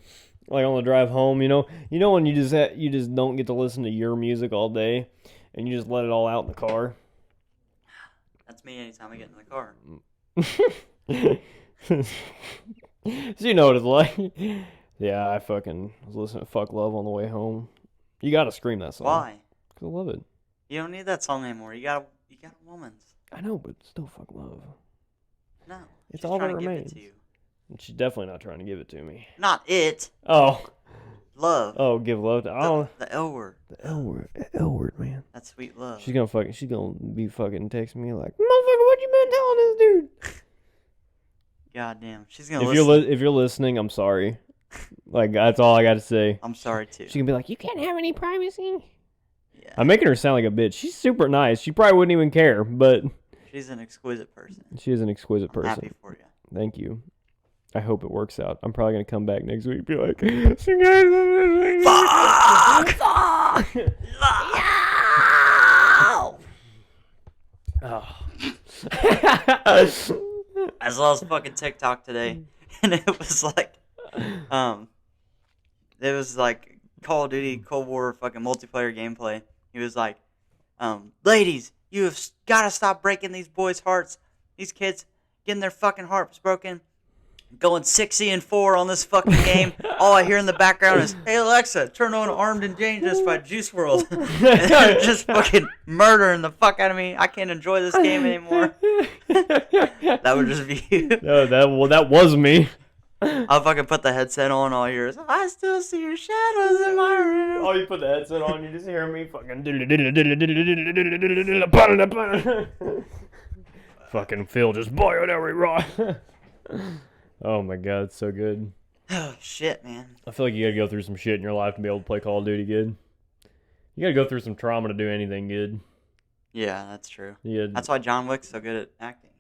Like on the drive home, you know when you just don't get to listen to your music all day, and you just let it all out in the car. That's me anytime I get in the car. So you know what it's like. Yeah, I fucking was listening to Fuck Love on the way home. You gotta scream that song. Why? Cause I love it. You don't need that song anymore. You got a woman's. I know, but still Fuck Love. No. It's she's all that trying to give remains. it to you. And she's definitely not trying to give it to me. Not it. Oh. Love. Oh, give love to The L word. the L word. The L word, man. That's sweet love. She's gonna be fucking texting me like, motherfucker, what you been telling this dude? Goddamn. She's gonna listen. If you're listening, I'm sorry. Like that's all I got to say. I'm sorry too. She can be like, you can't have any privacy. Yeah. I'm making her sound like a bitch. She's super nice. She probably wouldn't even care, but She's an exquisite person. she is an exquisite I'm person. happy for you. Thank you. I hope it works out. I'm probably gonna come back next week and be like, so guys, Fuck! oh. I saw this fucking TikTok today, and it was like Call of Duty Cold War fucking multiplayer gameplay. He was like, ladies, you have got to stop breaking these boys' hearts. These kids getting their fucking hearts broken. Going 6-4 on this fucking game. All I hear in the background is, "Hey Alexa, turn on Armed and Dangerous by Juice WRLD." And they're just fucking murdering the fuck out of me. I can't enjoy this game anymore. That would just be you. No, that was me. I'll fucking put the headset on. All I hear is, "I still see your shadows in my room." Oh, you put the headset on, you just hear me fucking fucking Phil just boiled every rock. Oh my god, it's so good. Oh shit, man. I feel like you gotta go through some shit in your life to be able to play Call of Duty good. You gotta go through some trauma to do anything good. Yeah, that's true. Yeah, That's why John Wick's so good at acting.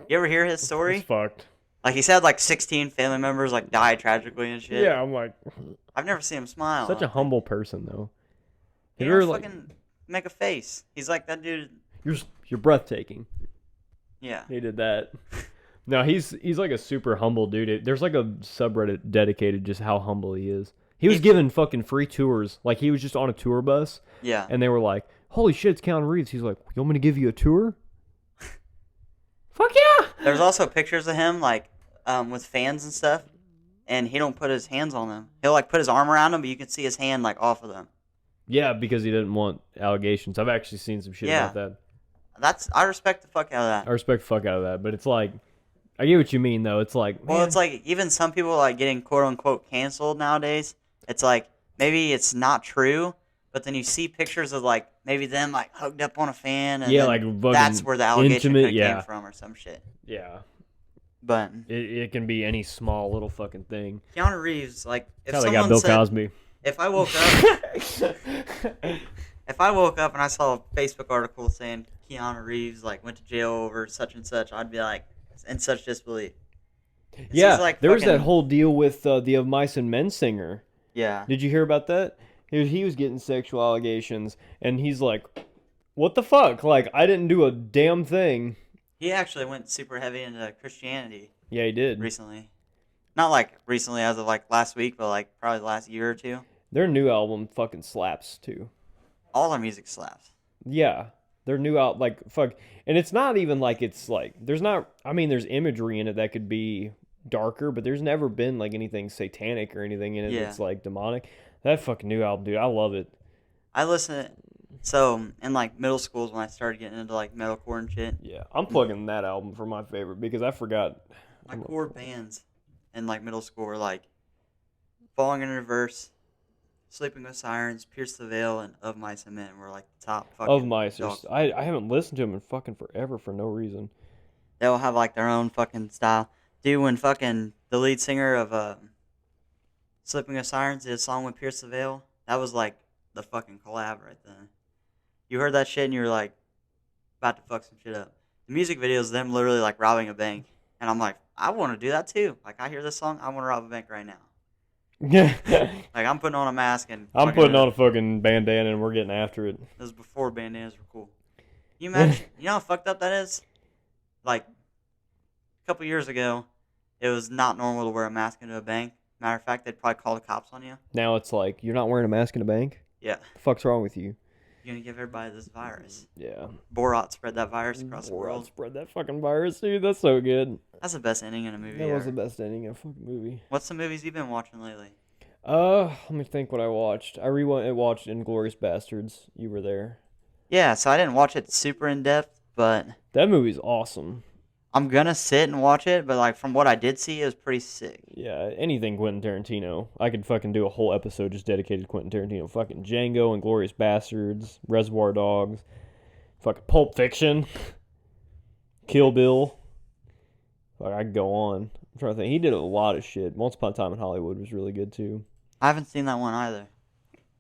You ever hear his story? it's fucked. Like, he's had like 16 family members like die tragically and shit. Yeah, I'm like, I've never seen him smile. such a humble person though. He Have don't you ever, fucking make a face. He's like that dude. you're breathtaking. Yeah. He did that. No, he's like a super humble dude. There's like a subreddit dedicated just how humble he is. He was given fucking free tours. Like he was just on a tour bus. Yeah. And they were like, "Holy shit, it's Keanu Reeves." He's like, "You want me to give you a tour?" Fuck yeah. There's also pictures of him like with fans and stuff. and he don't put his hands on them. He'll like put his arm around them, but you can see his hand like off of them. Yeah, because he didn't want allegations. I've actually seen some shit about that. I respect the fuck out of that. I respect the fuck out of that, but it's like, I get what you mean though. It's like, Well, man, it's like even some people like getting quote unquote canceled nowadays. It's like maybe it's not true, but then you see pictures of like maybe them like hugged up on a fan, and yeah, then like fucking that's where the allegation intimate, could yeah, came from or some shit. yeah. But It can be any small little fucking thing. Keanu Reeves, like if That's how they got someone Bill said, Cosby. if I woke up, if I woke up and I saw a Facebook article saying Keanu Reeves like went to jail over such and such, I'd be like in such disbelief. Yeah, like there was that fucking- whole deal with the Of Mice and Men singer. Yeah. Did you hear about that? He was getting sexual allegations, and he's like, what the fuck? Like, I didn't do a damn thing. He actually went super heavy into Christianity Yeah, he did. recently. Not like recently as of like last week, but like probably the last year or two. Their new album fucking slaps, too. All their music slaps. Yeah. Their new album, like, fuck. And it's not even like it's like, there's not, I mean, there's imagery in it that could be darker, but there's never been like anything satanic or anything in it that's like demonic. That fucking new album, dude, I love it. I listen. So in like middle schools when I started getting into like metalcore and shit. Yeah, I'm plugging that album for my favorite because I forgot. My core bands in like middle school were like Falling in Reverse, Sleeping with Sirens, Pierce the Veil, and Of Mice and Men were like the top fucking Of Mice. dogs. I haven't listened to them in fucking forever for no reason. They'll have like their own fucking style. Dude, when fucking the lead singer of Sleeping with Sirens did a song with Pierce the Veil, that was like the fucking collab right then. You heard that shit and you were like about to fuck some shit up. The music video is them literally like robbing a bank, and I'm like, I want to do that too. Like I hear this song, I want to rob a bank right now. Like I'm putting on a mask and I'm putting on a fucking bandana and we're getting after it. This was before bandanas were cool. You imagine? You know how fucked up that is? Like a couple years ago, it was not normal to wear a mask into a bank. Matter of fact, they'd probably call the cops on you. Now it's like, you're not wearing a mask in a bank? Yeah. The fuck's wrong with you? You're gonna give everybody this virus. Yeah. Borat spread that virus across the world. Spread that fucking virus, dude. That's so good. That's the best ending in a movie That was ever. the best ending in a fucking movie. What's the movies you've been watching lately? Let me think what I watched. I watched Inglourious Bastards. You were there. Yeah, so I didn't watch it super in depth, but That movie's awesome. I'm gonna sit and watch it. But like from what I did see, it was pretty sick. Yeah, anything Quentin Tarantino. I could fucking do a whole episode just dedicated to Quentin Tarantino. Fucking Django, Inglourious Bastards, Reservoir Dogs, fucking Pulp Fiction, Kill Bill. Fuck, I could go on. I'm trying to think. He did a lot of shit. Once Upon a Time in Hollywood was really good too. I haven't seen that one either.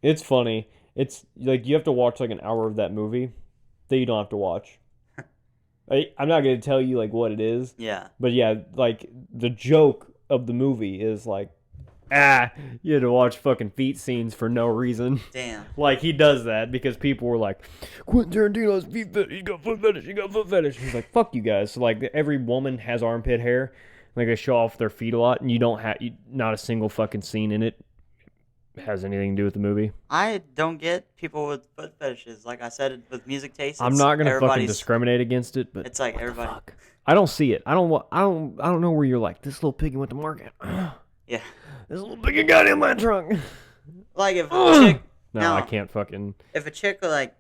It's funny. It's like you have to watch like an hour of that movie that you don't have to watch. I'm not going to tell you like what it is. Yeah. But yeah, like the joke of the movie is like, you had to watch fucking feet scenes for no reason. Damn. Like he does that because people were like, Quentin Tarantino's feet fetish, he got foot fetish, he got foot fetish. He's like, fuck you guys. So like every woman has armpit hair. Like they show off their feet a lot, and you don't have not a single fucking scene in it has anything to do with the movie. I don't get people with foot fetishes. Like I said, with music tastes, I'm not gonna fucking everybody's- discriminate against it, but It's like what the everybody. fuck? I don't see it. I don't know where you're like, this little piggy went to market. Yeah. This little piggy got in my trunk. Like if a chick, No, No. I can't fucking. if a chick like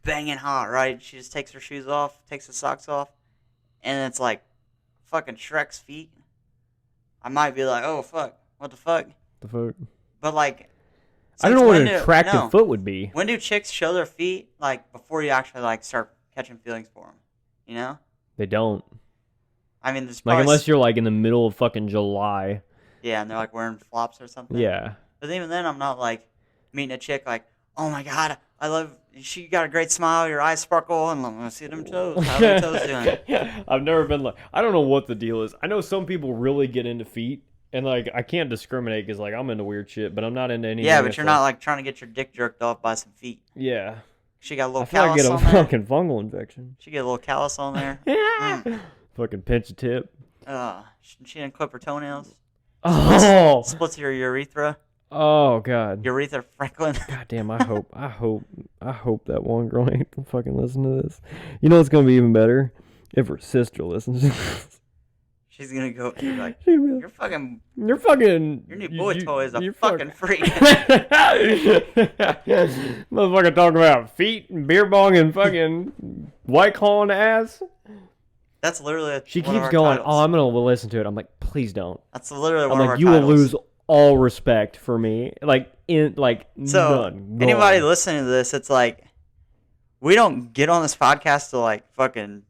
banging hot, right? She just takes her shoes off, takes the socks off, and it's like fucking Shrek's feet. I might be like, oh fuck, what the fuck? The fuck? But like, I don't know what an since when attractive no. foot would be. When do chicks show their feet like before you actually like start catching feelings for them? You know? They don't. I mean, there's Like probably unless you're like in the middle of fucking July. yeah, and they're like wearing flops or something. Yeah. But even then, I'm not like meeting a chick like, oh my god, I love. She got a great smile, your eyes sparkle, and let me see them toes. How are them toes doing? I've never been like. I don't know what the deal is. I know some people really get into feet, and like I can't discriminate because like I'm into weird shit, but I'm not into anything. Yeah, but that's, you're not like trying to get your dick jerked off by some feet. Yeah. She got a little I feel like I callus get a on there. fucking fungal infection. She get a little callus on there. Fucking pinch a tip. She didn't clip her toenails. Oh. Splits your urethra. Oh god. Urethra Franklin. God damn, I hope that one girl ain't fucking listen to this. You know what's gonna be even better? If her sister listens to this. She's gonna go and be like, She'll be like, you're fucking, You're fucking. your new boy toy is a you're fucking freak. Motherfucker talking about feet and beer bong and fucking white claw in the ass. That's literally. She one of keeps our going. titles. Oh, I'm gonna listen to it. I'm like, please don't. That's literally one I'm of like, our you will titles. lose all respect for me. Like So none. anybody Gone. listening to this, it's like we don't get on this podcast to like fucking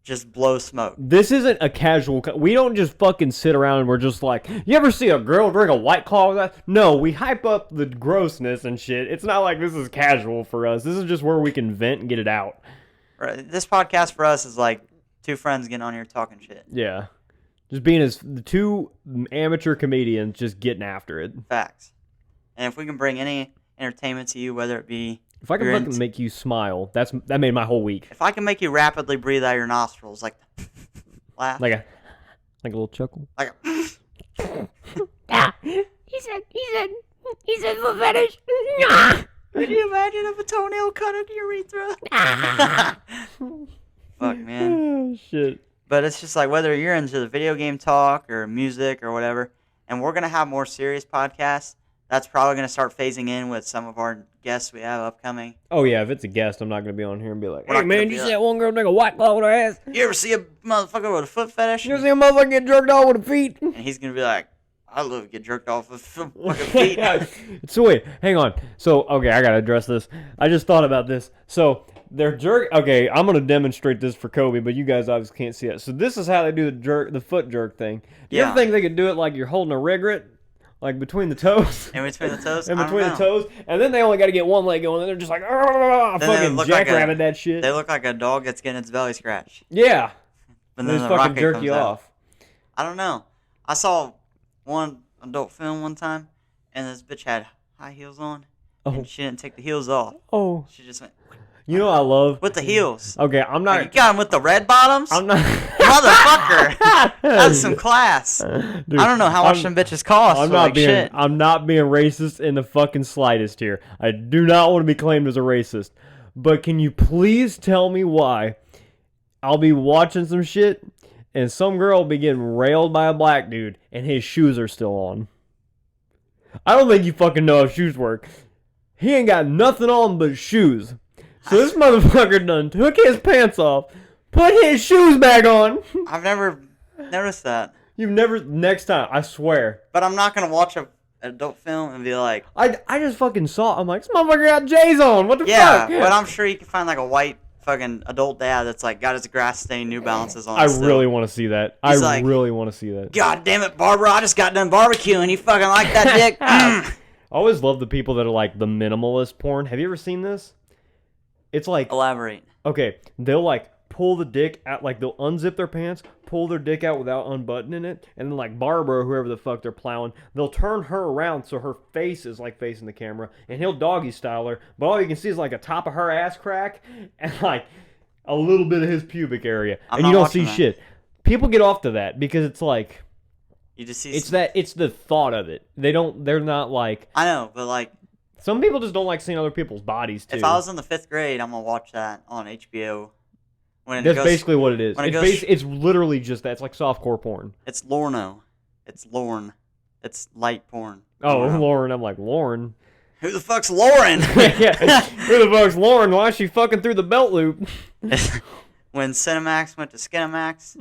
just blow smoke. This isn't a casual. We don't just fucking sit around and we're just like, you ever see a girl drink a White Claw with that? No, we hype up the grossness and shit. It's not like this is casual for us. This is just where we can vent and get it out. Right. This podcast for us is like two friends getting on here talking shit. Yeah. Just being as the two amateur comedians just getting after it. Facts. And if we can bring any entertainment to you, whether it be If I can you're fucking make you smile, that made my whole week. if I can make you rapidly breathe out of your nostrils, like laugh, Like a little chuckle. like a, Ah, he said foot fetish. Can you imagine if a toenail cut a urethra? Fuck, man. Oh, shit. But it's just like whether you're into the video game talk or music or whatever, and we're going to have more serious podcasts. That's probably going to start phasing in with some of our guests we have upcoming. Oh, yeah, if it's a guest, I'm not going to be on here and be like, We're hey, not man, gonna you be see like- that one girl drink a White Claw with her ass? You ever see a motherfucker with a foot fetish? You ever see a motherfucker get jerked off with her feet? And he's going to be like, I love to get jerked off with fucking feet. So wait, hang on. So, okay, I gotta address this. I just thought about this. So, they're okay, I'm gonna demonstrate this for Kobe, but you guys obviously can't see it. So this is how they do the foot jerk thing. Do you Yeah. ever think they could do it like you're holding a regret? Like between the toes? In between the toes? In I don't between the know. toes? And then they only gotta get one leg going, and they're just like, Then they fucking look like jackrabbit that shit. They look like a dog that's getting its belly scratched. Yeah. But They then just the fucking rocket jerk comes you out. off. I don't know. I saw one adult film one time, and this bitch had high heels on, Oh. and she didn't take the heels off. Oh. She just went You know what I love? with the heels. Okay, I'm Like, you not... got them with the red bottoms? I'm not... Motherfucker! That's some class. Dude, I don't know how much I'm- them bitches cost. I'm but not like being shit. I'm not being racist in the fucking slightest here. I do not want to be claimed as a racist. But can you please tell me why I'll be watching some shit and some girl will be getting railed by a black dude and his shoes are still on? I don't think you fucking know how shoes work. He ain't got nothing on but shoes. So this motherfucker done took his pants off, put his shoes back on. I've never noticed that. You've never... Next time, I swear. But I'm not going to watch an adult film and be like, I just fucking saw it. I'm like, this motherfucker got J's on. What the yeah, fuck? but I'm sure you can find like a white fucking adult dad that's like got his grass stained New Balances on. I still. really want to see that. I He's like, really want to see that. God damn it, Barbara, I just got done barbecuing. You fucking like that dick? I always love the people that are like the minimalist porn. Have you ever seen this? It's like, Elaborate. okay, they'll like pull the dick out, like they'll unzip their pants, pull their dick out without unbuttoning it, and then like Barbara or whoever the fuck they're plowing, they'll turn her around so her face is like facing the camera, and he'll doggy style her, but all you can see is like a top of her ass crack and like a little bit of his pubic area, I'm and not you don't watching see that. shit. People get off to that because it's like, You just see. it's the thought of it. They're not like, I know, but like, some people just don't like seeing other people's bodies too. if I was in the 5th grade, I'm gonna watch that on HBO. When it That's goes, basically what it is. when it It's goes- it's literally just that. It's like softcore porn. It's Lorno. It's Lorne. It's light porn. Oh, Lorno. Lauren. I'm like, Lauren? Who the fuck's Lauren? Yeah. Who the fuck's Lauren? Why is she fucking through the belt loop? When Cinemax went to Skinemax,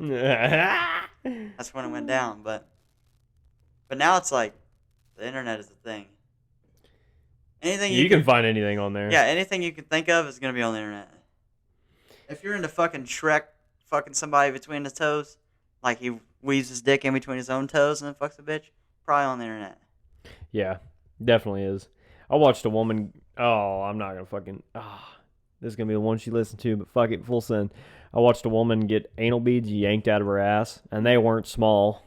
that's when it went down. But now it's like the internet is the thing. Anything you can find anything on there. yeah, anything you can think of is gonna be on the internet. If you're into fucking Shrek, fucking somebody between the toes, like he weaves his dick in between his own toes and then fucks a bitch, probably on the internet. Yeah, definitely is. I watched a woman. Oh, I'm not gonna fucking. This is gonna be the one she listened to, but fuck it, full send. I watched a woman get anal beads yanked out of her ass, and they weren't small.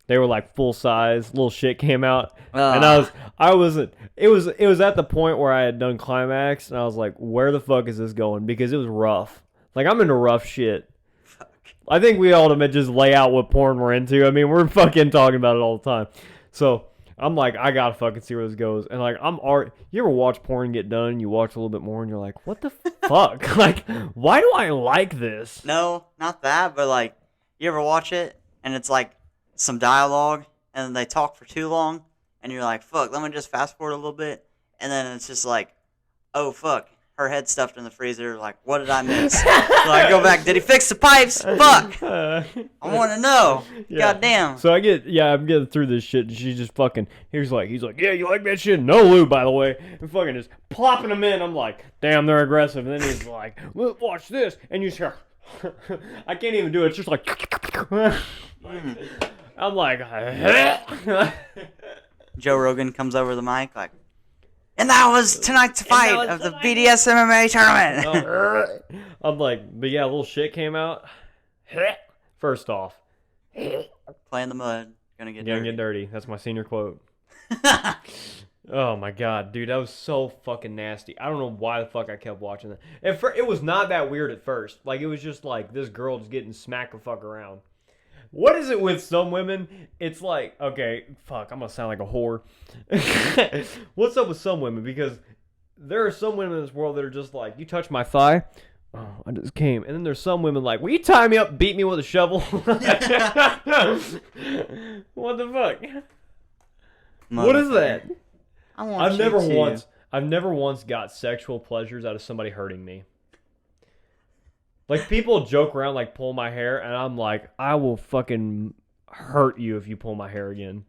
They were like full size. Little shit came out, and I wasn't. It was at the point where I had done climax, and I was like, where the fuck is this going? Because it was rough. Like, I'm into rough shit. Fuck. I think we ultimately just lay out what porn we're into. I mean, we're fucking talking about it all the time. So I'm like, I gotta fucking see where this goes. And like, you ever watch porn get done and you watch a little bit more and you're like, what the fuck? Like, why do I like this? No, not that, but like, you ever watch it and it's like some dialogue, and then they talk for too long, and you're like, fuck, let me just fast forward a little bit, and then it's just like, oh fuck, her head stuffed in the freezer. Like, what did I miss? So I go back. Did he fix the pipes? Fuck. I want to know. Yeah. Goddamn. So I'm getting through this shit, and she's just fucking. He's like, yeah, you like that shit? No lube, by the way. And fucking just plopping them in. I'm like, damn, they're aggressive. And then he's like, well, watch this, and you hear. I can't even do it. It's just like. I'm like. Joe Rogan comes over the mic like. And that was tonight's fight of the BDSMMA tournament. I'm like, but yeah, a little shit came out. First off, Play in the mud. Gonna get dirty. That's my senior quote. Oh my god, dude, that was so fucking nasty. I don't know why the fuck I kept watching that. It was not that weird at first. Like, it was just like this girl just getting smacked the fuck around. What is it with some women? It's like, okay, fuck, I'm gonna sound like a whore. What's up with some women? Because there are some women in this world that are just like, you touch my thigh, oh, I just came. And then there's some women like, will you tie me up, beat me with a shovel? What the fuck? What is that? I've never once got sexual pleasures out of somebody hurting me. Like, people joke around, like, pull my hair, and I'm like, I will fucking hurt you if you pull my hair again.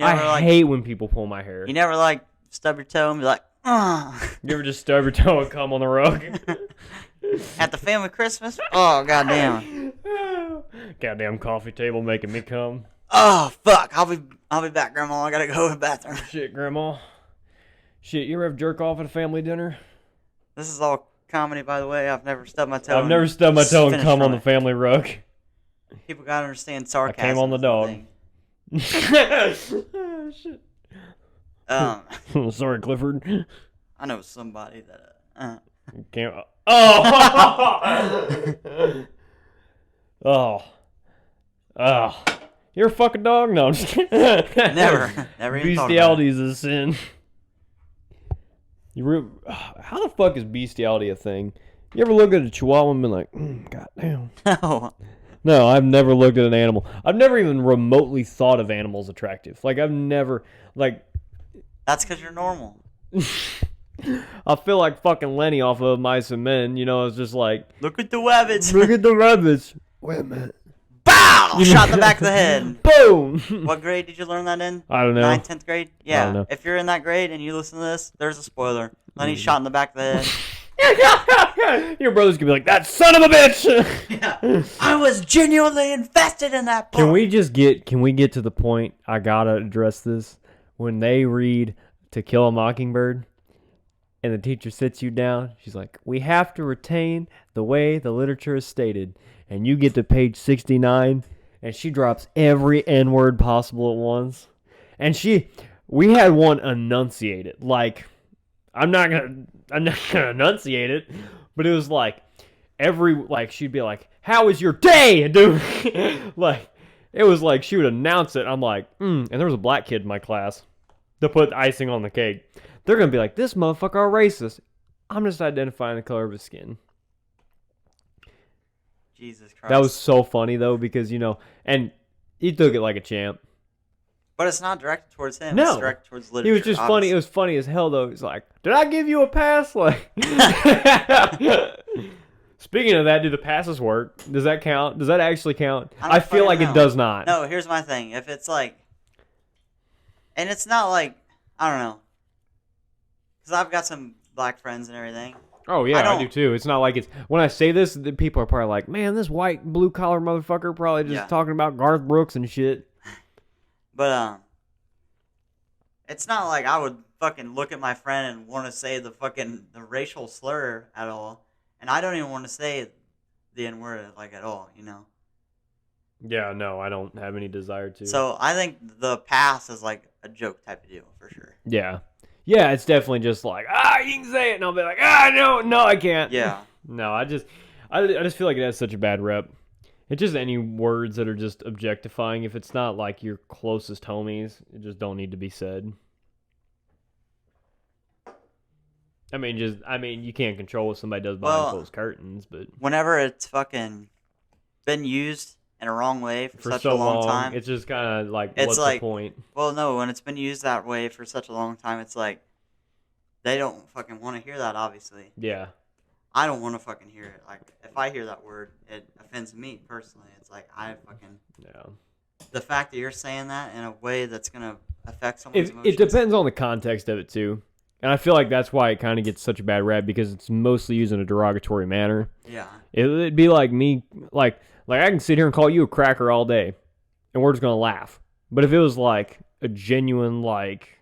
I hate when people pull my hair. You never, like, stub your toe and be like, ugh. You ever just stub your toe and come on the rug? At the family Christmas? Oh, goddamn. Goddamn coffee table making me come. Oh, fuck. I'll be back, Grandma. I gotta go to the bathroom. Shit, Grandma. Shit, you ever have jerk off at a family dinner? This is all comedy, by the way. I've never stubbed my toe. I've never stubbed my toe and come on the family rug. People gotta understand sarcasm. I came on the dog. Shit. Sorry, Clifford. I know somebody that. Can't. Oh. Oh. You're a fucking dog? No, I'm just kidding. Never even thought about it. Bestiality is a sin. How the fuck is bestiality a thing? You ever look at a chihuahua and been like, goddamn? No. No, I've never looked at an animal. I've never even remotely thought of animals attractive. Like, I've never, like... That's because you're normal. I feel like fucking Lenny off of Mice and Men. You know, it's just like... Look at the rabbits. Look at the rabbits. Wait a minute. Bow! Shot in the back of the head. Boom! What grade did you learn that in? I don't know. 9th, 10th grade? Yeah. I don't know. If you're in that grade and you listen to this, there's a spoiler. Lenny's shot in the back of the head. Your brother's gonna be like, that son of a bitch! Yeah. I was genuinely invested in that part. Can we get to the point, I gotta address this, when they read To Kill a Mockingbird, and the teacher sits you down, she's like, we have to retain the way the literature is stated. And you get to page 69, and she drops every N-word possible at once. And we had one enunciate it. Like, I'm not gonna enunciate it, but it was like, she'd be like, how was your day, dude? Like, it was like, she would announce it. I'm like, and there was a black kid in my class to put icing on the cake. They're gonna be like, this motherfucker are racist. I'm just identifying the color of his skin. Jesus Christ. That was so funny, though, because, you know, and he took it like a champ. But it's not directed towards him. No. It's directed towards literature. He was just funny. It was funny as hell, though. He's like, did I give you a pass? Like, speaking of that, do the passes work? Does that count? Does that actually count? I feel like it does not. No, here's my thing. If it's like, and it's not like, I don't know, because I've got some black friends and everything. Oh, yeah, I do too. It's not like it's... When I say this, the people are probably like, man, this white, blue-collar motherfucker probably just talking about Garth Brooks and shit. But, it's not like I would fucking look at my friend and want to say the racial slur at all. And I don't even want to say the N-word, like, at all, you know? Yeah, no, I don't have any desire to. So, I think the pass is, like, a joke type of deal, for sure. Yeah. Yeah, it's definitely just like, you can say it, and I'll be like, no, I can't. Yeah. No, I just feel like it has such a bad rep. It's just any words that are just objectifying. If it's not like your closest homies, it just don't need to be said. I mean, you can't control what somebody does behind closed curtains, but whenever it's fucking been used in a wrong way for such so a long time. It's just kind of like, It's what's like, the point? well, no, when it's been used that way for such a long time, it's like they don't fucking want to hear that. Obviously, Yeah. I don't want to fucking hear it. Like, if I hear that word, it offends me personally. It's like, Yeah. the fact that you're saying that in a way that's going to affect someone's It emotions. depends on the context of it, too. And I feel like that's why it kind of gets such a bad rap, because it's mostly used in a derogatory manner. Yeah. It'd be like me, like I can sit here and call you a cracker all day, and we're just going to laugh. But if it was like a genuine, like,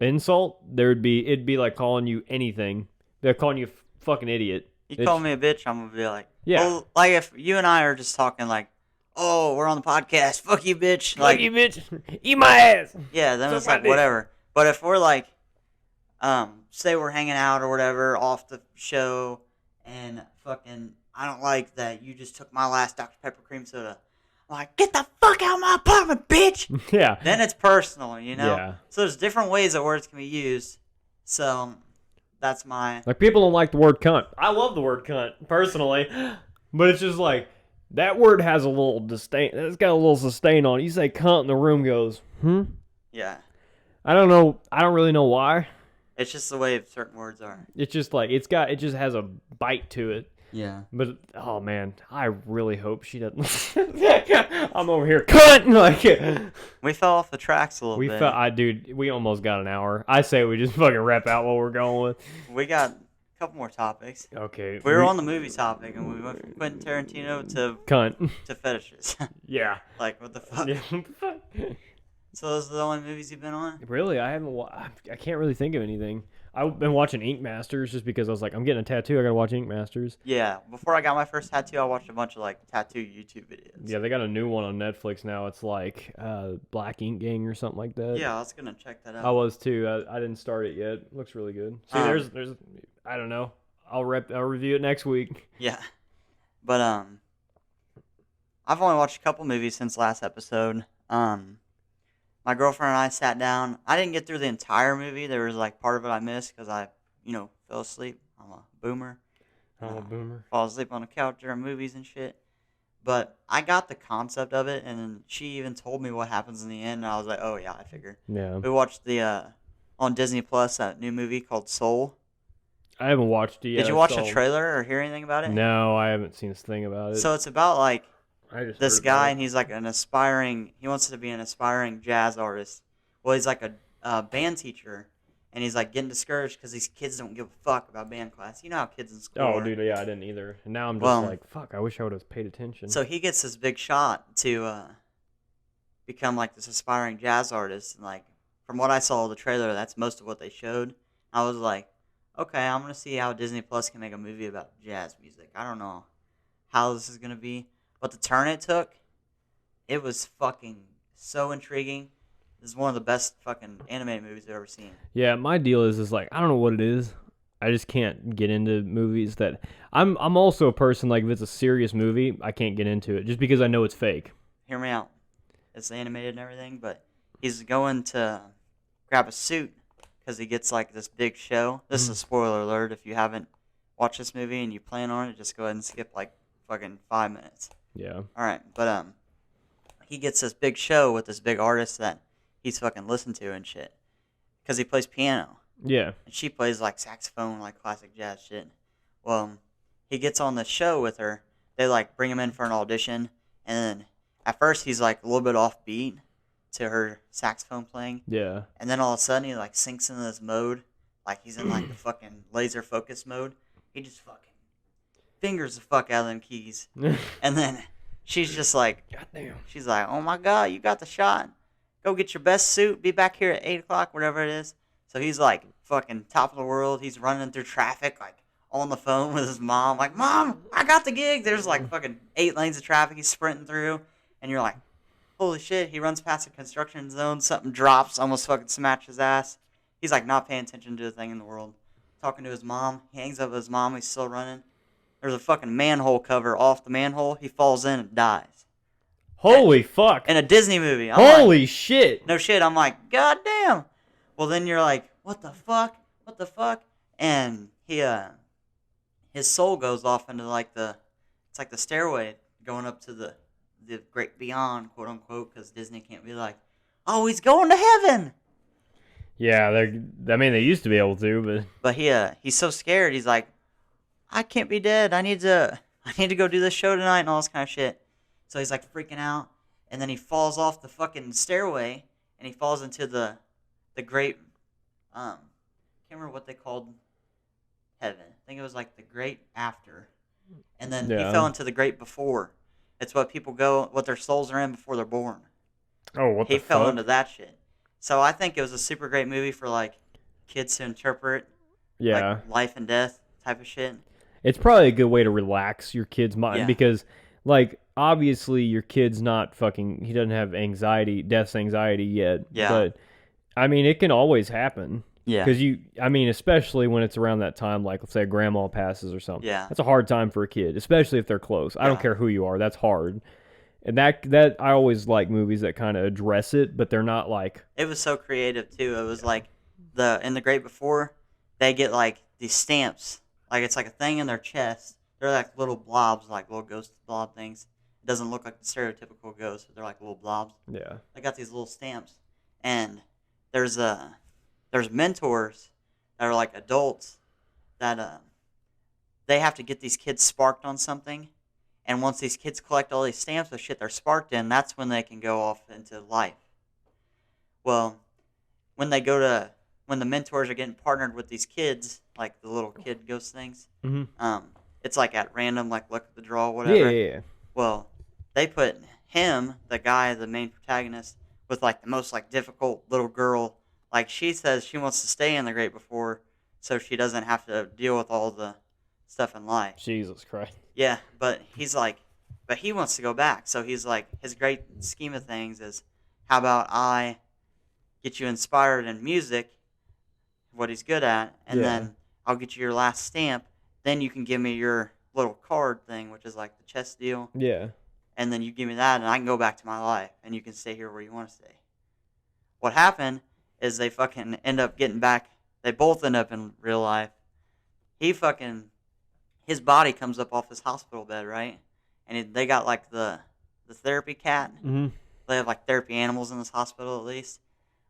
insult, it'd be like calling you anything. They're calling you a fucking idiot. You call me a bitch, I'm going to be like, yeah. Well, like, if you and I are just talking like, oh, we're on the podcast, fuck you, bitch. Fuck you, bitch. Eat my ass. Yeah, then Suck it's my like, dick. whatever. But if we're like, say we're hanging out or whatever off the show, and fucking, I don't like that you just took my last Dr. Pepper cream soda. I'm like, get the fuck out of my apartment, bitch. Yeah. Then it's personal, you know? Yeah. So there's different ways that words can be used. So that's my... Like, people don't like the word cunt. I love the word cunt, personally. But it's just like, that word has a little disdain. It's got a little sustain on it. You say cunt and the room goes, Yeah. I don't know. I don't really know why. It's just the way certain words are. It's just like, it just has a bite to it. Yeah. But, oh man, I really hope she doesn't. I'm over here, cunt! Like, We fell off the tracks a little bit. Dude, we almost got an hour. I say we just fucking wrap out what we're going with. We got a couple more topics. Okay. We were on the movie topic, and we went from Quentin Tarantino cunt. to fetishes. Yeah. Like, what the fuck? Yeah. So those are the only movies you've been on? Really, I haven't. I can't really think of anything. I've been watching Ink Masters just because I was like, I'm getting a tattoo. I gotta watch Ink Masters. Yeah. Before I got my first tattoo, I watched a bunch of like tattoo YouTube videos. Yeah, they got a new one on Netflix now. It's like Black Ink Gang or something like that. Yeah, I was gonna check that out. I was too. I didn't start it yet. It looks really good. See, there's I don't know. I'll review it next week. Yeah. But I've only watched a couple movies since last episode. My girlfriend and I sat down. I didn't get through the entire movie. There was like part of it I missed because I, fell asleep. I'm a boomer. I'm a boomer. Fall asleep on the couch during movies and shit. But I got the concept of it, and then she even told me what happens in the end, and I was like, oh yeah, I figured. Yeah. We watched the on Disney Plus that new movie called Soul. I haven't watched it yet. Did you watch the trailer or hear anything about it? No, I haven't seen a thing about it. So it's about like this heard guy, about and he's like he wants to be an aspiring jazz artist. Well, he's like a band teacher, and he's like getting discouraged because these kids don't give a fuck about band class. You know how kids in school Oh, are. dude, yeah, I didn't either. And now I'm just like, fuck, I wish I would have paid attention. So he gets this big shot to become like this aspiring jazz artist, and like from what I saw of the trailer, that's most of what they showed. I was like, okay, I'm gonna see how Disney Plus can make a movie about jazz music. I don't know how this is gonna be. But the turn it took, it was fucking so intriguing. This is one of the best fucking animated movies I've ever seen. Yeah, my deal is like, I don't know what it is. I just can't get into movies that... I'm also a person, like, if it's a serious movie, I can't get into it just because I know it's fake. Hear me out. It's animated and everything, but he's going to grab a suit because he gets, like, this big show. This is a spoiler alert. If you haven't watched this movie and you plan on it, just go ahead and skip, like, fucking 5 minutes. Yeah. All right, but he gets this big show with this big artist that he's fucking listened to and shit, because he plays piano. Yeah. And she plays like saxophone, like classic jazz shit. Well, he gets on the show with her. They like bring him in for an audition, and then at first he's like a little bit off beat to her saxophone playing. Yeah. And then all of a sudden he like sinks into this mode, like he's in like the fucking laser focus mode. He just fucking fingers the fuck out of them keys. And then she's just like, goddamn. She's like, oh my God, you got the shot. Go get your best suit. Be back here at 8 o'clock, whatever it is. So he's like fucking top of the world. He's running through traffic, like on the phone with his mom. Like, Mom, I got the gig. There's like fucking 8 lanes of traffic he's sprinting through. And you're like, holy shit. He runs past a construction zone. Something drops, almost fucking smashes his ass. He's like not paying attention to a thing in the world. Talking to his mom. He hangs up with his mom. He's still running. There's a fucking manhole cover off the manhole. He falls in and dies. Holy fuck. In a Disney movie. Holy shit. No shit. I'm like, God damn. Well, then you're like, what the fuck? What the fuck? And he, his soul goes off into like it's like the stairway going up to the the great beyond, quote unquote, because Disney can't be like, oh, he's going to heaven. Yeah, they used to be able to, But he's so scared. He's like, I can't be dead. I need to go do this show tonight and all this kind of shit. So he's like freaking out, and then he falls off the fucking stairway, and he falls into the great, can't remember what they called heaven. I think it was like the great after, and then he fell into the great before. It's what people go, what their souls are in before they're born. Oh, what the He fell fuck? into that shit. So I think it was a super great movie for like kids to interpret, Yeah. like life and death type of shit. It's probably a good way to relax your kid's mind Yeah. because, like, obviously your kid's not fucking. He doesn't have death's anxiety yet. Yeah. But I mean, it can always happen. Yeah. Because especially when it's around that time, like let's say grandma passes or something. Yeah. That's a hard time for a kid, especially if they're close. I don't Yeah. care who you are. That's hard. And that I always like movies that kind of address it, but they're not like. It was so creative too. It was like in the Great Before, they get like these stamps. Like it's like a thing in their chest. They're like little blobs, like little ghost blob things. It doesn't look like the stereotypical ghost, but they're like little blobs. Yeah. They got these little stamps, and there's mentors that are like adults that they have to get these kids sparked on something, and once these kids collect all these stamps of shit they're sparked in, that's when they can go off into life. Well, when the mentors are getting partnered with these kids, like the little kid ghost things, it's like at random, like luck of the draw, whatever. Yeah. Well, they put him, the guy, the main protagonist, with like the most like difficult little girl. Like she says she wants to stay in the Great Before, so she doesn't have to deal with all the stuff in life. Jesus Christ. Yeah, but he wants to go back. So he's like, his great scheme of things is, how about I get you inspired in music, what he's good at, and then I'll get you your last stamp. Then you can give me your little card thing, which is like the chess deal. Yeah. And then you give me that, and I can go back to my life, and you can stay here where you want to stay. What happened is they fucking end up getting back. They both end up in real life. His body comes up off his hospital bed, right? And they got like the therapy cat. Mm-hmm. They have like therapy animals in this hospital at least.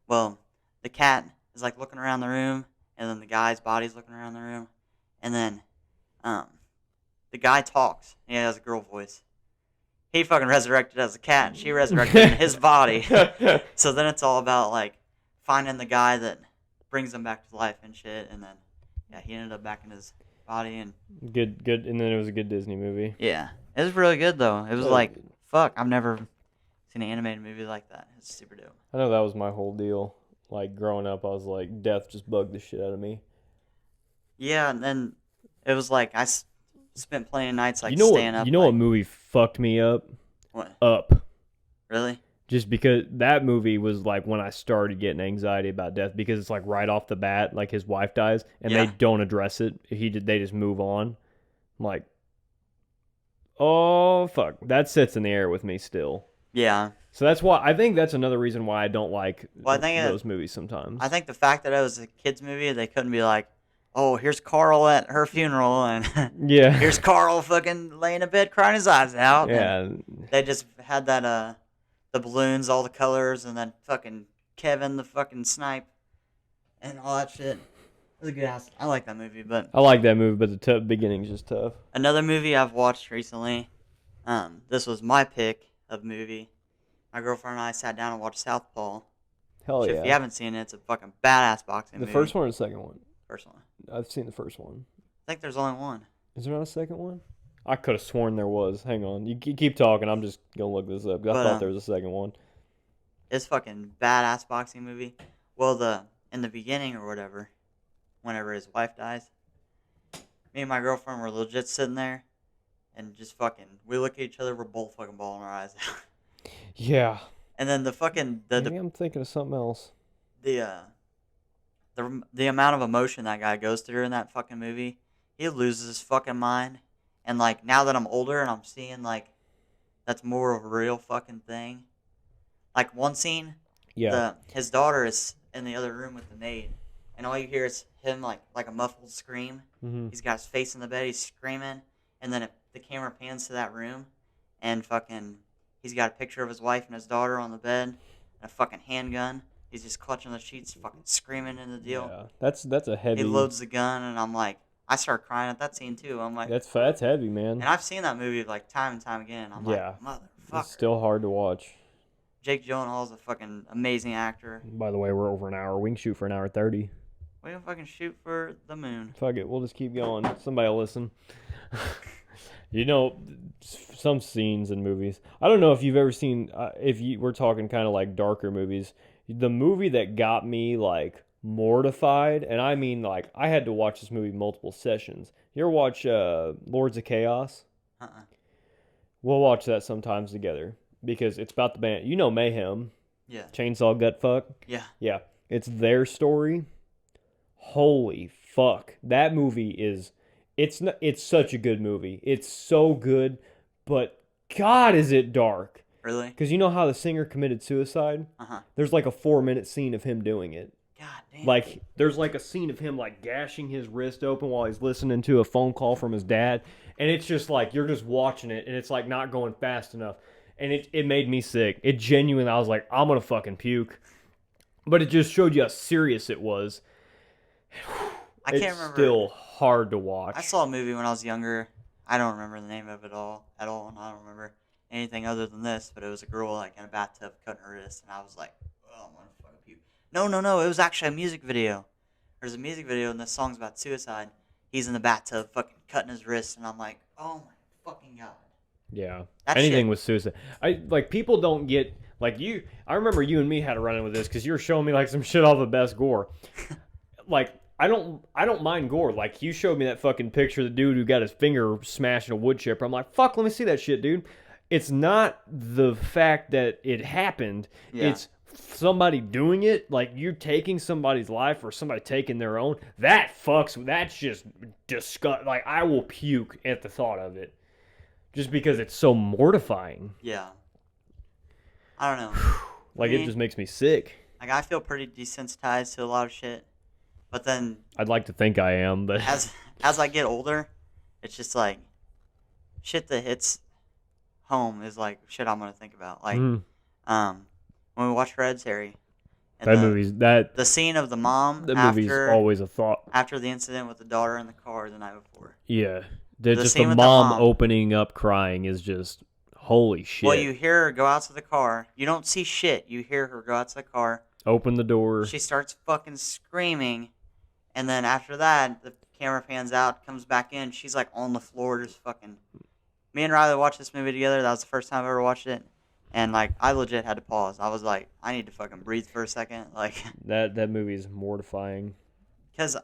Well, the cat is like looking around the room, and then the guy's body's looking around the room, and then the guy talks. He has a girl voice. He fucking resurrected as a cat, and she resurrected in his body. So then it's all about like finding the guy that brings him back to life and shit, and then he ended up back in his body and Good, and then it was a good Disney movie. yeah, it was really good though. It was like fuck, I've never seen an animated movie like that. It's super dope. I know that was my whole deal. Like growing up, I was like, death just bugged the shit out of me. Yeah, and then it was like I spent plenty of nights like staying up. You know what movie fucked me up? What? Up. Really? Just because that movie was like when I started getting anxiety about death, because it's like right off the bat, like his wife dies and they don't address it. They just move on. I'm like, oh fuck, that sits in the air with me still. Yeah. So that's why I think that's another reison why I don't like those movies sometimes. I think the fact that it was a kids movie, they couldn't be like, oh, here's Carl at her funeral, and here's Carl fucking laying in bed crying his eyes out. Yeah. And they just had that the balloons, all the colors, and then fucking Kevin the fucking snipe, and all that shit. It was a good ass. I like that movie, but I like that movie, but the beginning's just tough. Another movie I've watched recently. This was my pick of movie. My girlfriend and I sat down and watched Southpaw. Hell yeah! If you haven't seen it, it's a fucking badass boxing movie. The first one or the second one? First one. I've seen the first one. I think there's only one. Is there not a second one? I could have sworn there was. Hang on. You keep talking. I'm just going to look this up. I thought there was a second one. It's fucking badass boxing movie. Well, in the beginning or whatever, whenever his wife dies, me and my girlfriend were legit sitting there and just fucking, we look at each other, we're both fucking bawling our eyes out. Yeah. And then the fucking... Maybe I'm thinking of something else. The amount of emotion that guy goes through in that fucking movie, he loses his fucking mind. And, like, now that I'm older and I'm seeing, like, that's more of a real fucking thing. Like, one scene, his daughter is in the other room with the maid. And all you hear is him, like a muffled scream. Mm-hmm. He's got his face in the bed, he's screaming. And then the camera pans to that room. And fucking, He's got a picture of his wife and his daughter on the bed, and a fucking handgun. He's just clutching the sheets, fucking screaming in the deal. Yeah, that's a heavy. He loads the gun, and I'm like, I start crying at that scene too. I'm like, that's heavy, man. and I've seen that movie like time and time again. I'm Yeah. like, motherfucker. It's still hard to watch. Jake Gyllenhaal's a fucking amazing actor. By the way, we're over an hour. We can shoot for an hour 30. We can fucking shoot for the moon. Fuck it, we'll just keep going. Somebody will listen. You know, some scenes in movies. I don't know if you've ever seen. We're talking kind of like darker movies. The movie that got me like mortified, and I mean like I had to watch this movie multiple sessions. You ever watch Lords of Chaos? We'll watch that sometimes together because it's about the band. You know Mayhem. Yeah. Chainsaw Gut Fuck. Yeah. Yeah. It's their story. Holy fuck. That movie is it's such a good movie. It's so good, but God is it dark. Really? Because you know how the singer committed suicide? There's like a 4-minute scene of him doing it. God damn. Like, there's like a scene of him like gashing his wrist open while he's listening to a phone call from his dad. And it's just like, you're just watching it and it's like not going fast enough. And it made me sick. It genuinely, I was like, I'm going to fucking puke. But it just showed you how serious it was. I can't remember. It's still hard to watch. I saw a movie when I was younger. I don't remember the name of it at all, and I don't remember anything other than this. But it was a girl like in a bathtub cutting her wrist, and I was like, "Oh, I'm gonna fucking puke." No. It was actually a music video. There's a music video, and the song's about suicide. He's in the bathtub, fucking cutting his wrist, and I'm like, "Oh my fucking god." Yeah. That Anything shit. with suicide. People don't get like you. I remember you and me had a run in with this because you were showing me like some shit off of Best Gore. Like I don't mind gore. Like you showed me that fucking picture of the dude who got his finger smashed in a wood chipper. I'm like, fuck, let me see that shit, dude. It's not the fact that it happened. Yeah. It's somebody doing it. Like you're taking somebody's life or somebody taking their own. That's just disgust. Like I will puke at the thought of it. Just because it's so mortifying. Yeah. I don't know. Like, I mean, it just makes me sick. Like, I feel pretty desensitized to a lot of shit. But then, I'd like to think I am, but... as I get older, it's just like, shit that hits home is like shit I'm going to think about. Like, when we watch Hereditary. The scene of the mom movie's always a thought. after the incident with the daughter in the car the night before. Yeah. The Just scene the with mom opening up crying is just, holy shit. Well, you hear her go out to the car. You don't see shit. You hear her go out to the car. Open the door. She starts fucking screaming. And then after that, the camera pans out, comes back in. She's like on the floor just fucking... Me and Riley watched this movie together. That was the first time I ever watched it. And like, I legit had to pause. I was like, I need to fucking breathe for a second. Like... That movie is mortifying. Because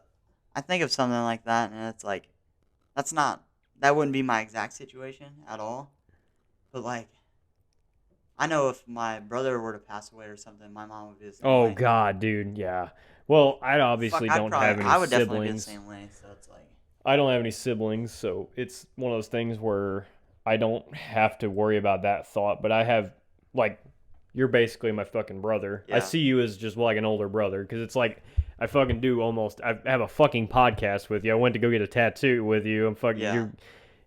I think of something like that, and it's like... That wouldn't be my exact situation at all. But, like, I know if my brother were to pass away or something, my mom would be the same way. Oh, God, dude, yeah. Well, I obviously don't have any siblings. I would definitely be the same way, so it's like... I don't have any siblings, so it's one of those things where I don't have to worry about that thought. But I have, like, you're basically my fucking brother. Yeah. I see you as just like an older brother because it's like I fucking do almost. I have a fucking podcast with you. I went to go get a tattoo with you. I'm fucking. Yeah.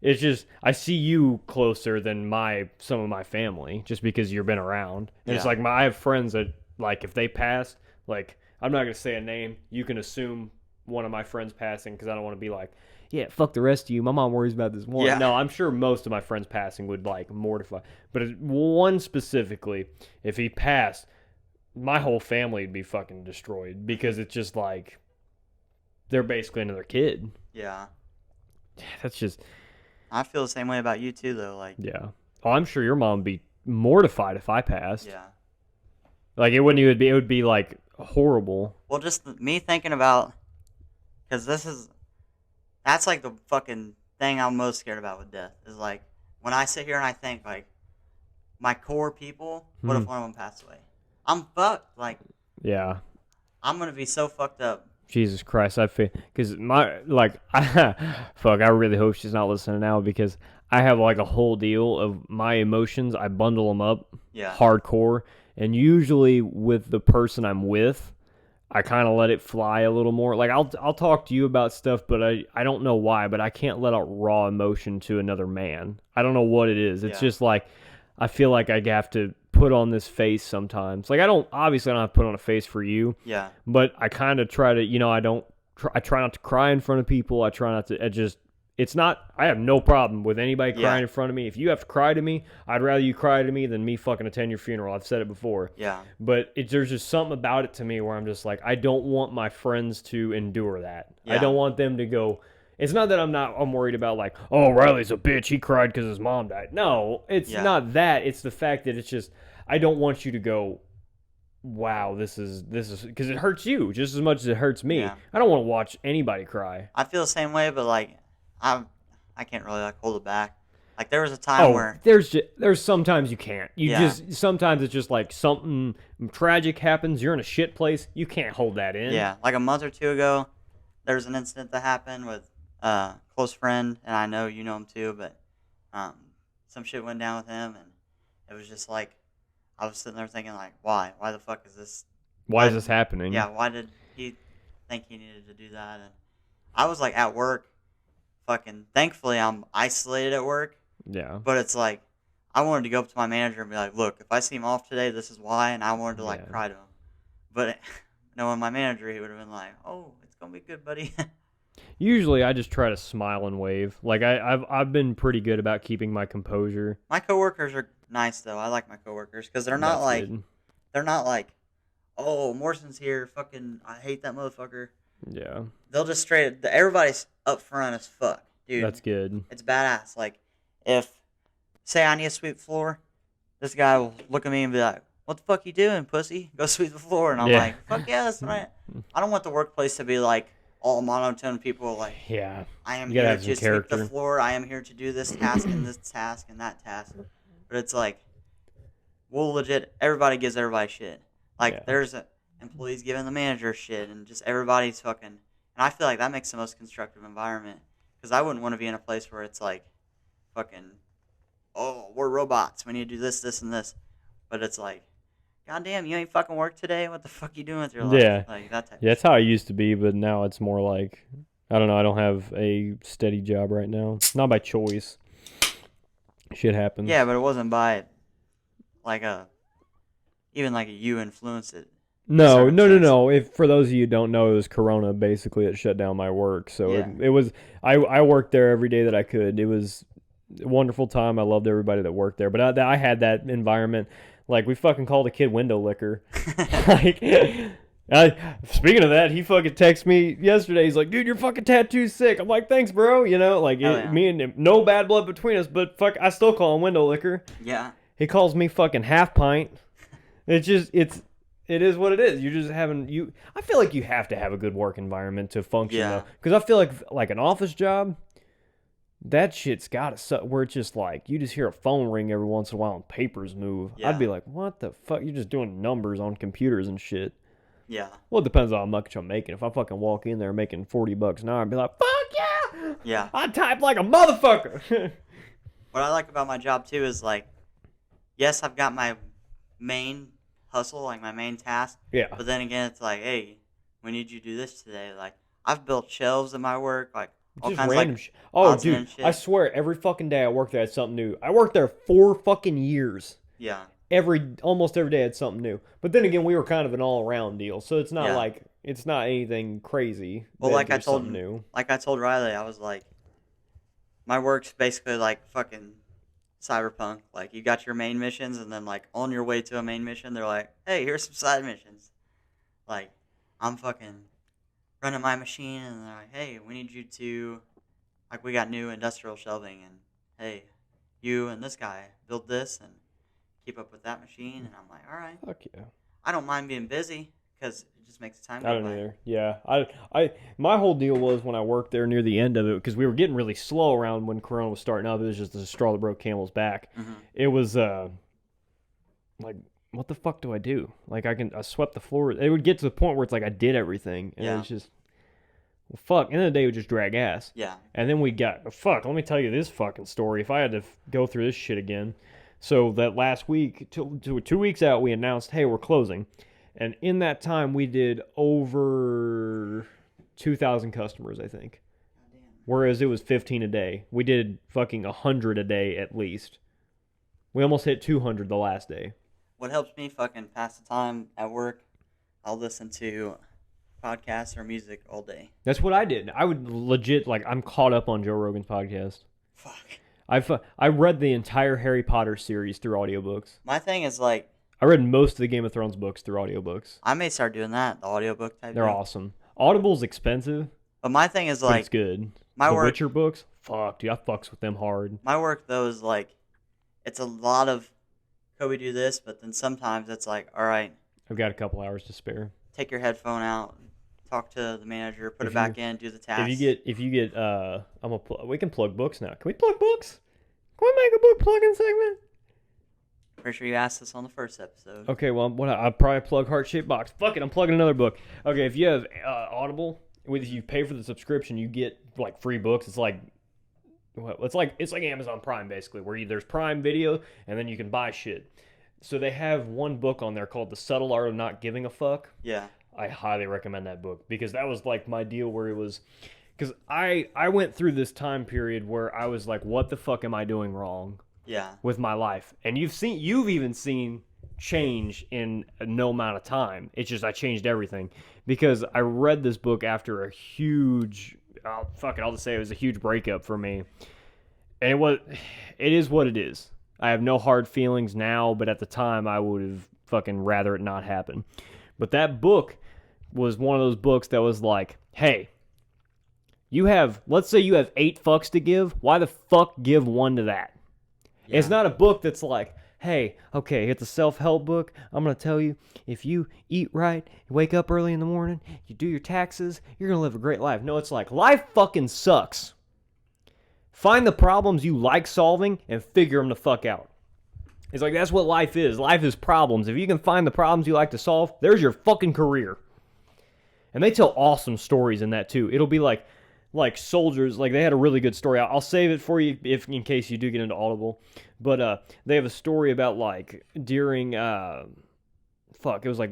It's just I see you closer than some of my family just because you've been around. And it's like I have friends that like if they pass, like I'm not gonna say a name. You can assume one of my friends passing because I don't want to be like, yeah, fuck the rest of you. My mom worries about this one. Yeah. No, I'm sure most of my friends passing would like mortify. But one specifically, if he passed, my whole family would be fucking destroyed because it's just like they're basically another kid. Yeah. That's just. I feel the same way about you too, though. Like. Yeah. Oh, I'm sure your mom would be mortified if I passed. Yeah. Like it wouldn't even be. It would be like horrible. Well, just me thinking about, because that's like the fucking thing I'm most scared about with death is like when I sit here and I think like my core people, what if one of them passed away? I'm fucked. Like, yeah, I'm gonna be so fucked up. Jesus Christ, I feel because fuck. I really hope she's not listening now because I have like a whole deal of my emotions. I bundle them up, hardcore, and usually with the person I'm with, I kind of let it fly a little more. Like I'll talk to you about stuff, but I don't know why, but I can't let out raw emotion to another man. I don't know what it is. It's just like I feel like I have to put on this face sometimes. Like I don't have to put on a face for you. Yeah. But I kind of try to, I try not to cry in front of people. I try not to, I have no problem with anybody crying in front of me. If you have to cry to me, I'd rather you cry to me than me fucking attend your funeral. I've said it before. Yeah. But there's just something about it to me where I'm just like, I don't want my friends to endure that. Yeah. I don't want them to go, it's not that I'm worried about like, oh, Riley's a bitch. He cried because his mom died. No, it's not that. It's the fact that it's just, I don't want you to go, wow, this is because it hurts you just as much as it hurts me. Yeah. I don't want to watch anybody cry. I feel the same way, but like I can't really like hold it back. Like there was a time where there's sometimes you can't. Sometimes it's just like something tragic happens. You're in a shit place. You can't hold that in. Yeah, like a month or two ago, there was an incident that happened with a close friend, and I know you know him too, but some shit went down with him, and it was just like I was sitting there thinking like, why the fuck is this? Why is this happening? Yeah, why did he think he needed to do that? And I was like at work, fucking. Thankfully, I'm isolated at work. Yeah. But it's like I wanted to go up to my manager and be like, look, if I see him off today, this is why, and I wanted to like cry to him. But knowing my manager, he would have been like, oh, it's gonna be good, buddy. Usually, I just try to smile and wave. Like I've been pretty good about keeping my composure. My coworkers are nice though. I like my coworkers because they're not like they're not like, oh, Morrison's here, fucking, I hate that motherfucker. Yeah. They'll just everybody's upfront as fuck, dude. That's good. It's badass. Like, if say I need to sweep the floor, this guy will look at me and be like, "What the fuck you doing, pussy? Go sweep the floor." And I'm like, "Fuck yeah, that's right." I don't want the workplace to be like all monotone people. Like, yeah, I am here to sweep the floor. I am here to do this task and this task and that task. But it's like, well, legit, everybody gives everybody shit. Like, there's employees giving the manager shit, and just everybody's fucking. And I feel like that makes the most constructive environment. Because I wouldn't want to be in a place where it's like, fucking, oh, we're robots. We need to do this, this, and this. But it's like, goddamn, you ain't fucking work today? What the fuck you doing with your life? Yeah. Like, that type yeah, that's how I used to be, but now it's more like, I don't know, I don't have a steady job right now. Not by choice. Shit happens. Yeah, but it wasn't by, like, you influenced it. No. If for those of you who don't know, it was Corona basically that shut down my work. So it was I worked there every day that I could. It was a wonderful time. I loved everybody that worked there. But I had that environment. Like, we fucking called a kid window licker. Like, speaking of that, he fucking texted me yesterday. He's like, dude, your fucking tattoo's sick. I'm like, thanks, bro. You know, like, me and him, no bad blood between us, but fuck, I still call him window licker. Yeah. He calls me fucking half pint. It is what it is. You're just I feel like you have to have a good work environment to function, though. Because I feel like an office job, that shit's got to suck, where it's just like, you just hear a phone ring every once in a while and papers move. Yeah. I'd be like, what the fuck? You're just doing numbers on computers and shit. Yeah. Well, it depends on how much I'm making. If I fucking walk in there making $40 an hour, I'd be like, fuck yeah! Yeah. I type like a motherfucker! What I like about my job, too, is like, yes, I've got my main hustle, like my main task. Yeah. But then again, it's like, hey, we need you to do this today. Like, I've built shelves in my work, like all just kinds random of like, oh, dude, I swear, every fucking day I work there, I had something new. I worked there 4 fucking years. Yeah. Almost every day I had something new. But then again, we were kind of an all-around deal, so it's not like, it's not anything crazy. Well, like I told Riley, I was like, my work's basically like fucking Cyberpunk. Like, you got your main missions, and then like on your way to a main mission, they're like, hey, here's some side missions. Like, I'm fucking running my machine, and they're like, hey, we need you to, like, we got new industrial shelving, and hey, you and this guy build this and keep up with that machine. And I'm like, all right. Fuck yeah. I don't mind being busy because it just makes the time go I don't by. either. Yeah. My whole deal was when I worked there near the end of it, because we were getting really slow around when Corona was starting up. It was just the straw that broke camel's back. Mm-hmm. It was like, what the fuck do I do? Like, I swept the floor. It would get to the point where it's like I did everything, and it's just, well, fuck. End of the day, it would just drag ass. Yeah. And then we got, fuck, let me tell you this fucking story. If I had to go through this shit again. So that last week, 2 weeks out, we announced, hey, we're closing. And in that time, we did over 2,000 customers, I think. Whereas it was 15 a day. We did fucking 100 a day at least. We almost hit 200 the last day. What helps me fucking pass the time at work, I'll listen to podcasts or music all day. That's what I did. I would legit, like, I'm caught up on Joe Rogan's podcast. Fuck. I read the entire Harry Potter series through audiobooks. My thing is, like... I read most of the Game of Thrones books through audiobooks. I may start doing that, the audiobook type They're thing. awesome. Audible's expensive, But my thing is, but like... it's good. My the work... Witcher books? Fuck, dude, I fucks with them hard. My work, though, is, like... It's a lot of... Kobe, do this, but then sometimes it's like, all right... I've got a couple hours to spare. Take your headphone out, talk to the manager, put it back in, do the task. If you get, we can plug books now. Can we plug books? Can we make a book plugging segment? Pretty sure you asked this on the first episode. Okay, well, I'll probably plug Heart Shaped Box. Fuck it, I'm plugging another book. Okay, if you have Audible, if you pay for the subscription, you get like free books. It's like Amazon Prime basically, where there's Prime Video and then you can buy shit. So they have one book on there called The Subtle Art of Not Giving a Fuck. Yeah. I highly recommend that book because that was like my deal where it was, because I went through this time period where I was like, what the fuck am I doing wrong? Yeah. With my life. And you've even seen change in no amount of time. It's just I changed everything because I read this book after a huge, I'll just say it was a huge breakup for me. And it is what it is. I have no hard feelings now, but at the time I would have fucking rather it not happen. But that book was one of those books that was like, hey, let's say you have 8 fucks to give. Why the fuck give one to that? Yeah. It's not a book that's like, hey, okay, it's a self-help book. I'm going to tell you, if you eat right, you wake up early in the morning, you do your taxes, you're going to live a great life. No, it's like, life fucking sucks. Find the problems you like solving and figure them the fuck out. It's like, that's what life is. Life is problems. If you can find the problems you like to solve, there's your fucking career. And they tell awesome stories in that too. It'll be like soldiers, like they had a really good story. I'll save it for you in case you do get into Audible. But they have a story about like during, it was like,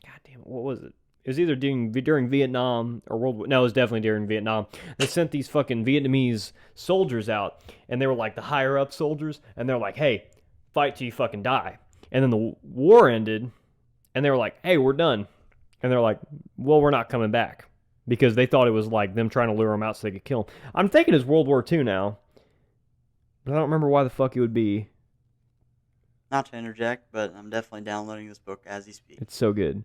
goddamn, what was it? It was either during Vietnam or World War... No, it was definitely during Vietnam. They sent these fucking Vietnamese soldiers out, and they were like the higher-up soldiers, and they're like, hey, fight till you fucking die. And then the war ended, and they were like, hey, we're done. And they're like, well, we're not coming back. Because they thought it was like them trying to lure them out so they could kill them. I'm thinking it's World War II now. But I don't remember why the fuck it would be. Not to interject, but I'm definitely downloading this book as you speak. It's so good.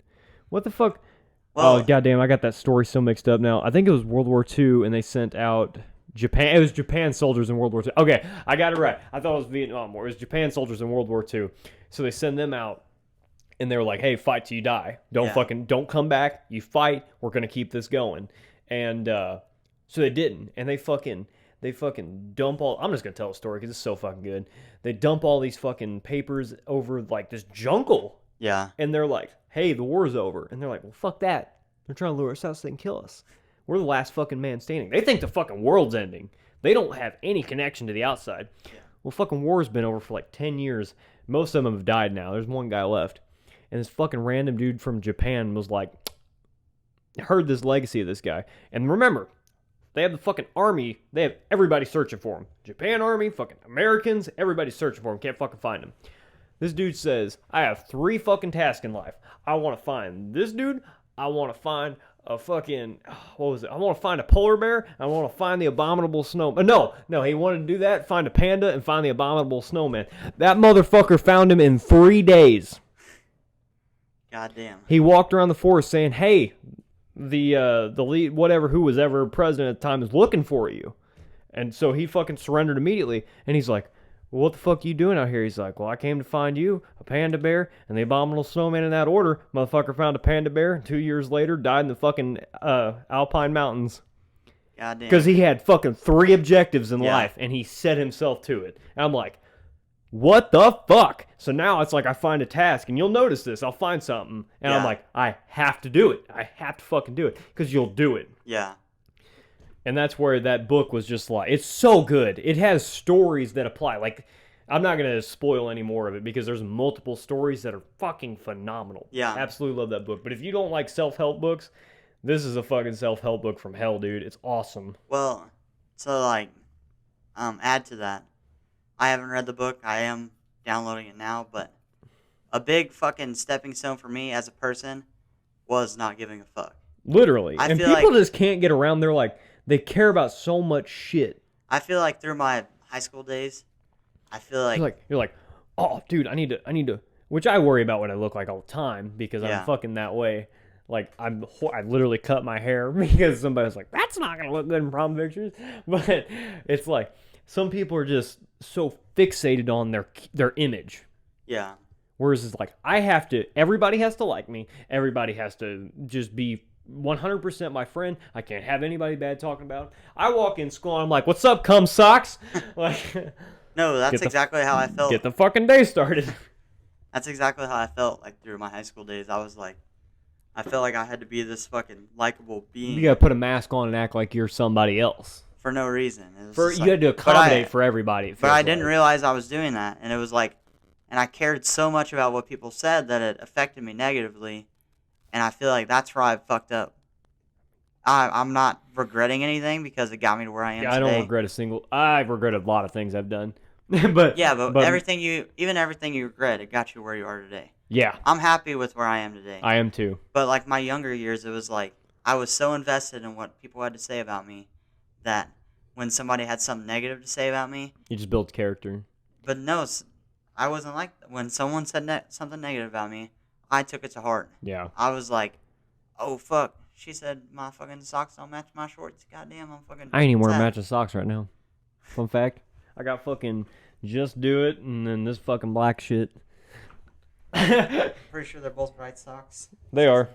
What the fuck... Well, oh, goddamn, I got that story so mixed up now. I think it was World War II, and they sent out Japan. It was Japan soldiers in World War II. Okay, I got it right. I thought it was Vietnam War. It was Japan soldiers in World War II. So they send them out, and they were like, hey, fight till you die. Don't come back. You fight. We're going to keep this going. And so they didn't. And they fucking dump all... I'm just going to tell a story because it's so fucking good. They dump all these fucking papers over, like, this jungle. Yeah. And they're like, hey, the war's over. And they're like, well, fuck that. They're trying to lure us out so they can kill us. We're the last fucking man standing. They think the fucking world's ending. They don't have any connection to the outside. Yeah. Well, fucking war's been over for like 10 years. Most of them have died now. There's one guy left. And this fucking random dude from Japan was like, heard this legacy of this guy. And remember, they have the fucking army. They have everybody searching for him. Japan army, fucking Americans, everybody's searching for him. Can't fucking find him. This dude says, I have 3 fucking tasks in life. I want to find this dude. I want to find a fucking, what was it? I want to find a polar bear. I want to find the abominable snowman. No, he wanted to do that, find a panda, and find the abominable snowman. That motherfucker found him in 3 days. Goddamn. He walked around the forest saying, hey, the lead, whatever, who was ever president at the time is looking for you. And so he fucking surrendered immediately. And he's like, well, what the fuck are you doing out here? He's like, well, I came to find you, a panda bear, and the abominable snowman in that order. Motherfucker found a panda bear, and 2 years later died in the fucking Alpine Mountains. Goddamn. Because he had fucking 3 objectives in life, and he set himself to it. And I'm like, what the fuck? So now it's like I find a task, and you'll notice this. I'll find something, and I'm like, I have to do it. I have to fucking do it, because you'll do it. Yeah. And that's where that book was just like, it's so good. It has stories that apply. Like, I'm not going to spoil any more of it because there's multiple stories that are fucking phenomenal. Yeah. Absolutely love that book. But if you don't like self-help books, this is a fucking self-help book from hell, dude. It's awesome. Well, so, like, add to that. I haven't read the book. I am downloading it now, but a big fucking stepping stone for me as a person was not giving a fuck. Literally. I And feel people like- just can't get around. They're like, they care about so much shit. I feel like through my high school days, I feel like, You're like, oh, dude, I need to, which I worry about what I look like all the time because Yeah. I'm fucking that way. Like, I literally cut my hair because somebody's like, that's not going to look good in prom pictures. But it's like, some people are just so fixated on their image. yeah, Whereas it's like, everybody has to like me. Everybody has to just be 100% my friend. I can't have anybody bad talking about. I walk in school and I'm like, what's up, cum socks? Like, no, that's exactly how I felt. get the fucking day started. That's exactly how I felt like through my high school days. I felt like I had to be this fucking likable being You gotta put a mask on and act like you're somebody else. for no reason. It was just You had to like- accommodate for everybody. But I didn't realize I was doing that, and it was like, and I cared so much about what people said that it affected me negatively, and I feel like that's where I fucked up. I'm not regretting anything because it got me to where I am Yeah, today. I don't regret I regret a lot of things I've done. but everything you regret, it got you where you are today. Yeah, I'm happy with where I am today. I am too. But like my younger years, it was like I was so invested in what people had to say about me that when somebody had something negative to say about me, You just built character. but no, I wasn't like that. When someone said something negative about me, I took it to heart. Yeah. I was like, oh fuck, she said my fucking socks don't match my shorts. Goddamn, I'm fucking. I ain't even wearing sad. matching socks right now. Fun fact. I got fucking Just Do It and then this fucking black shit. Pretty sure they're both bright socks. They are.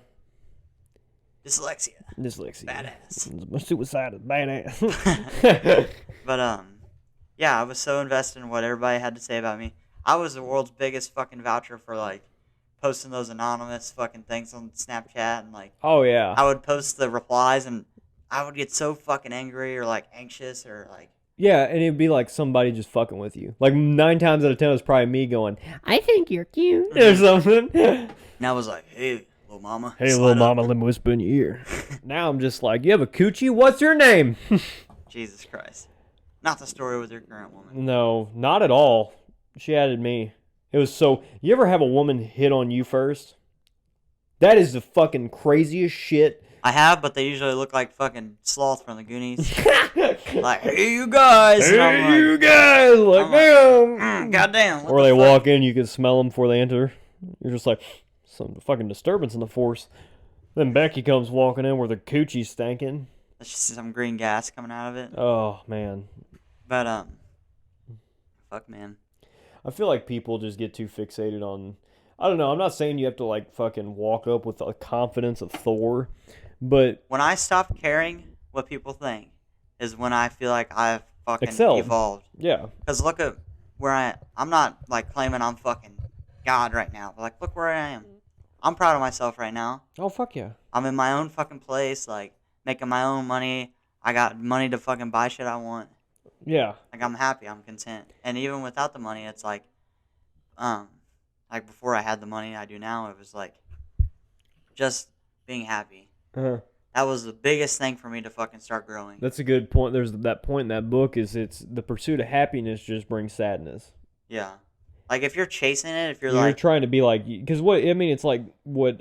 Dyslexia. Dyslexia. Badass. My suicide is badass. But yeah, I was so invested in what everybody had to say about me. I was the world's biggest fucking voucher for like posting those anonymous fucking things on Snapchat and like Oh, yeah. I would post the replies and I would get so fucking angry or like anxious or like Yeah, and it'd be like somebody just fucking with you. Like 9 times out of 10, it was probably me going, I think you're cute or something. and I was like, hey, little mama. Hey, slide little up." mama, let me whisper in your ear. Now I'm just like, you have a coochie? What's your name? Jesus Christ. Not the story with your current woman. No, not at all. She added me. It was so... You ever have a woman hit on you first? That is the fucking craziest shit. I have, but they usually look like fucking Sloth from the Goonies. Like, hey, you guys. And I'm Hey, like, you guys! Like, I'm damn! goddamn. what Or the they fuck? walk in, you can smell them before they enter. You're just like, some fucking disturbance in the force. Then Becky comes walking in where the coochie's stinking. That's just some green gas coming out of it. Oh, man. But, fuck, man. I feel like people just get too fixated on... I don't know, I'm not saying you have to, like, fucking walk up with the confidence of Thor, but... When I stop caring what people think is when I feel like I've fucking Excelled. evolved. Yeah. Because look at where I'm not, like, claiming I'm fucking God right now. But, like, look where I am. I'm proud of myself right now. Oh, fuck yeah. I'm in my own fucking place, like, making my own money. I got money to fucking buy shit I want. Yeah. Like, I'm happy. I'm content. And even without the money, it's like before I had the money I do now, it was like just being happy. Uh-huh. That was the biggest thing for me to fucking start growing. That's a good point. There's that point in that book is it's the pursuit of happiness just brings sadness. Yeah. Like, if you're chasing it, if you're You're like, trying to be like, because it's like what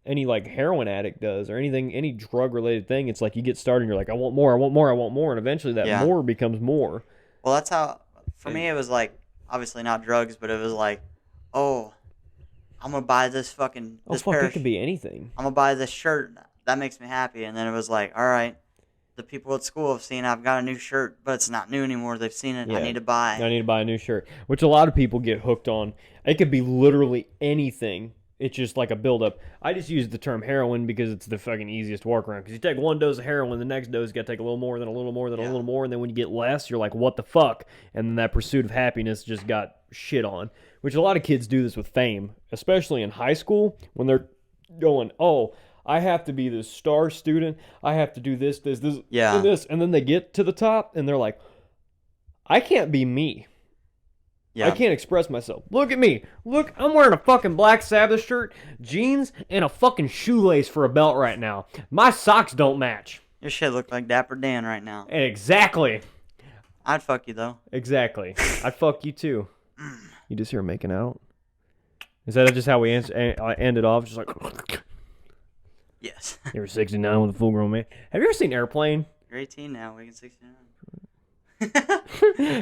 any like heroin addict does or any drug related thing. It's like you get started and you're like, I want more, I want more, I want more. And eventually that Yeah. more becomes more. well, that's how, for me, it was like, obviously not drugs, but it was like, oh, I'm going to buy this fucking, Oh, this fuck, pair it of could be anything. I'm gonna buy this shirt. That makes me happy. And then it was like, all right, the people at school have seen I've got a new shirt, but it's not new anymore. They've seen it. Yeah. I need to buy. I need to buy a new shirt, which a lot of people get hooked on. It could be literally anything. It's just like a buildup. I just use the term heroin because it's the fucking easiest to work around. Because you take one dose of heroin, the next dose you got to take a little more, then a little more, then a Yeah. little more, and then when you get less, you're like, what the fuck? And then that pursuit of happiness just got shit on. Which a lot of kids do this with fame, especially in high school when they're going, oh, I have to be this star student. I have to do this, Yeah. and this. And then they get to the top and they're like, I can't be me. Yeah. I can't express myself. Look at me. Look, I'm wearing a fucking Black Sabbath shirt, jeans, and a fucking shoelace for a belt right now. My socks don't match. Your shit look like Dapper Dan right now. Exactly. I'd fuck you though. Exactly. I'd fuck you too. You just hear 'em making out. Is that just how we ended off? Just like. Yes. You were 69 with a full grown man. Have you ever seen Airplane? You're 18 now. We can 69.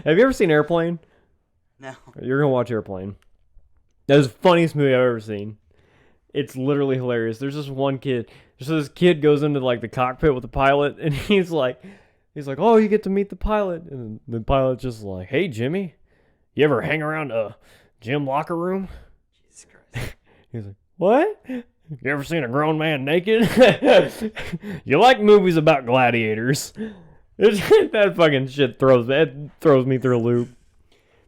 Have you ever seen Airplane? No. You're gonna watch Airplane. That is the funniest movie I've ever seen. It's literally hilarious. There's this one kid. So this kid goes into like the cockpit with the pilot, and he's like, "Oh, you get to meet the pilot." And the pilot's just like, "Hey, Jimmy, you ever hang around a gym locker room?" Jesus Christ. He's like, "What? You ever seen a grown man naked?" You like movies about gladiators? That fucking shit throws me through a loop.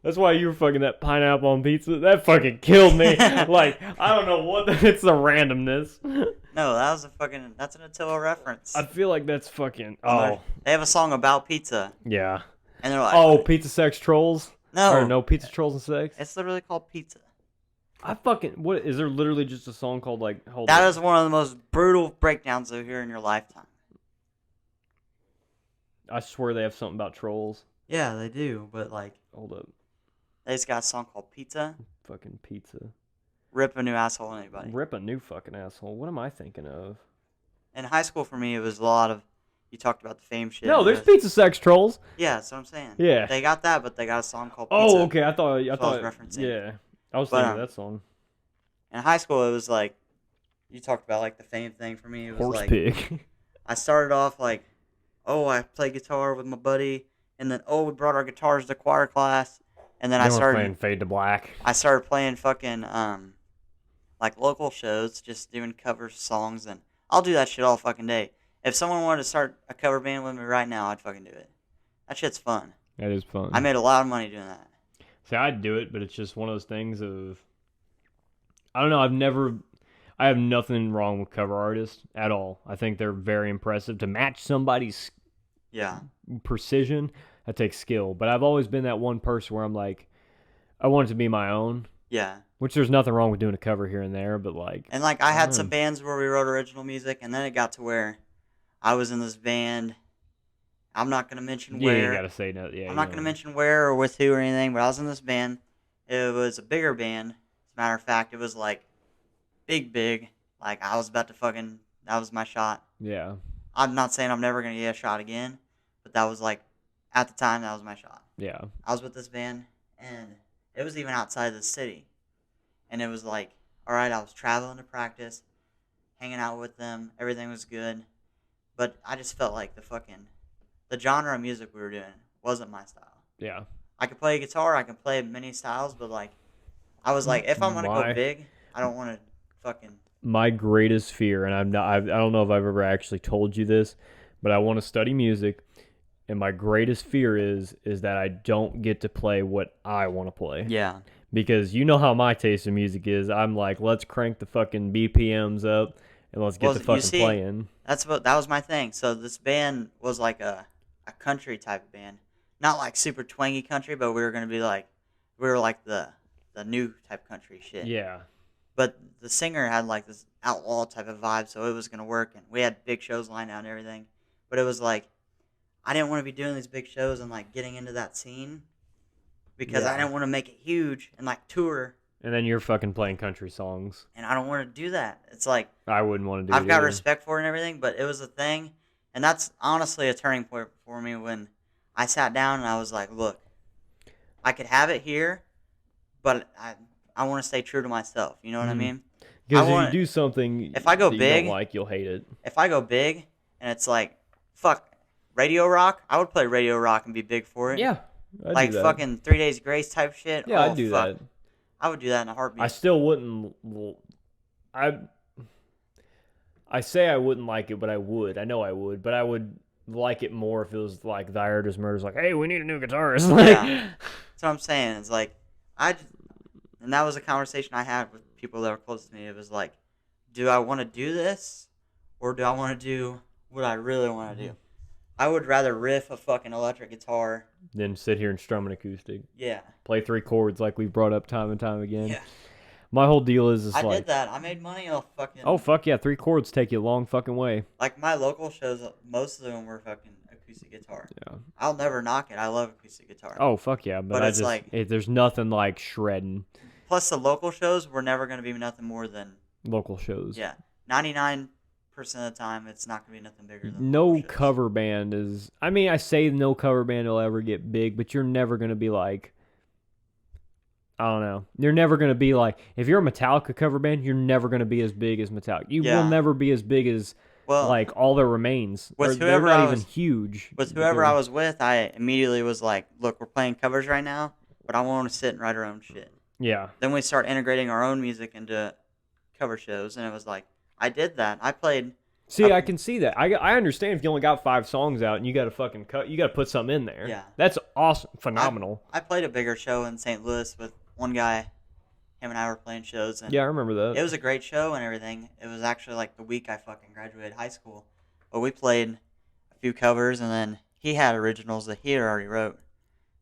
That's why you were fucking that pineapple on pizza. That fucking killed me. Like, I don't know what. It's the randomness. No, that's an Attila reference. I feel like that's fucking. They have a song about pizza. Yeah. And they're like, Pizza Sex Trolls? No. Or no, Pizza Trolls and Sex? It's literally called Pizza. What is there literally just a song called like That is one of the most brutal breakdowns you'll hear in your lifetime. I swear they have something about trolls. Yeah, they do, but Hold up. they just got a song called Pizza. Fucking pizza. Rip a new asshole on anybody. Rip a new fucking asshole. What am I thinking of? In high school for me, it was a lot of, you talked about the fame shit. No, there's Pizza Sex Trolls. Yeah, that's what I'm saying. Yeah. They got that, but they got a song called Pizza. Oh, okay. I thought. I was referencing. Yeah. I was thinking of that song. In high school, it was like, you talked about like the fame thing for me. It was Horse like, pig. I started off like, I play guitar with my buddy, and then we brought our guitars to choir class, and then I started playing Fade to Black. I started playing fucking like local shows, just doing cover songs, and I'll do that shit all fucking day. If someone wanted to start a cover band with me right now, I'd fucking do it. That shit's fun. That is fun. I made a lot of money doing that. See, I'd do it, but it's just one of those things of, I don't know, I have nothing wrong with cover artists at all. I think they're very impressive. To match somebody's precision, that takes skill. But I've always been that one person where I'm like, I want it to be my own. Yeah. Which there's nothing wrong with doing a cover here and there, but like... And like, I had some bands where we wrote original music, and then it got to where I was in this band. I'm not going to mention where. Yeah, you got to say no. Yeah, I'm not going to mention where or with who or anything, but I was in this band. It was a bigger band. As a matter of fact, it was like big. Like, I was about to that was my shot. Yeah. I'm not saying I'm never going to get a shot again, but that was like, at the time, that was my shot. Yeah. I was with this band, and it was even outside the city. And it was like, all right, I was traveling to practice, hanging out with them. Everything was good. But I just felt like the genre of music we were doing wasn't my style. Yeah. I could play guitar, I can play many styles, but like, I was like, if I'm going to go big, I don't want to fucking... My greatest fear, and I don't know if I've ever actually told you this, but I want to study music, and my greatest fear is that I don't get to play what I want to play. Yeah. Because you know how my taste in music is. I'm like, let's crank the fucking BPMs up, and let's get the fucking playing. That was my thing. So this band was like a country type of band. Not like super twangy country, but we were like the new type country shit. Yeah. But the singer had like this outlaw type of vibe, so it was going to work. And we had big shows lined out and everything. But it was like, I didn't want to be doing these big shows and like getting into that scene because I didn't want to make it huge and like tour. And then you're fucking playing country songs. And I don't want to do that. It's like, I wouldn't want to do it I've got either. respect for it and everything, but it was a thing. And that's honestly a turning point for me when I sat down and I was like, look, I could have it here, but I want to stay true to myself. You know what I mean? Because if you do something if I go that big, you don't like, you'll hate it. If I go big and it's like, fuck, radio rock, I would play radio rock and be big for it. Yeah. I'd like do that. fucking 3 Days Grace type shit. Yeah, I'd do that. I would do that in a heartbeat. I still wouldn't. I say I wouldn't like it, but I would. I know I would, but I would like it more if it was like the Iris Murders, like, hey, we need a new guitarist. Yeah. That's what I'm saying. It's like, and that was a conversation I had with people that were close to me. It was like, do I want to do this, or do I want to do what I really want to do? I would rather riff a fucking electric guitar than sit here and strum an acoustic. Yeah. Play 3 chords like we've brought up time and time again. Yeah. My whole deal is I did that. I made money off fucking... Oh, fuck yeah. 3 chords take you a long fucking way. Like, my local shows, most of them were fucking acoustic guitar. Yeah. I'll never knock it. I love acoustic guitar. Oh fuck yeah, but It's like there's nothing like shredding. Plus the local shows were never going to be nothing more than Local shows. Yeah, 99% of the time it's not going to be nothing bigger than No local shows. cover band is. I mean, I say no cover band will ever get big, but you're never gonna be like. I don't know. You're never gonna be like, if you're a Metallica cover band, you're never gonna be as big as Metallica. You will never be as big as like All That Remains. With They're whoever not I even was, huge. With whoever I was with, I immediately was like, look, we're playing covers right now, but I want to sit and write our own shit. Yeah. Then we start integrating our own music into cover shows, and it was like, I did that. I played. See, I can see that. I understand if you only got 5 songs out and you got to fucking cut. You got to put something in there. Yeah. That's awesome, phenomenal. I played a bigger show in St. Louis with one guy. Him and I were playing shows, and Yeah, I remember that. it was a great show and everything. It was actually like the week I fucking graduated high school. But we played a few covers, and then he had originals that he had already wrote.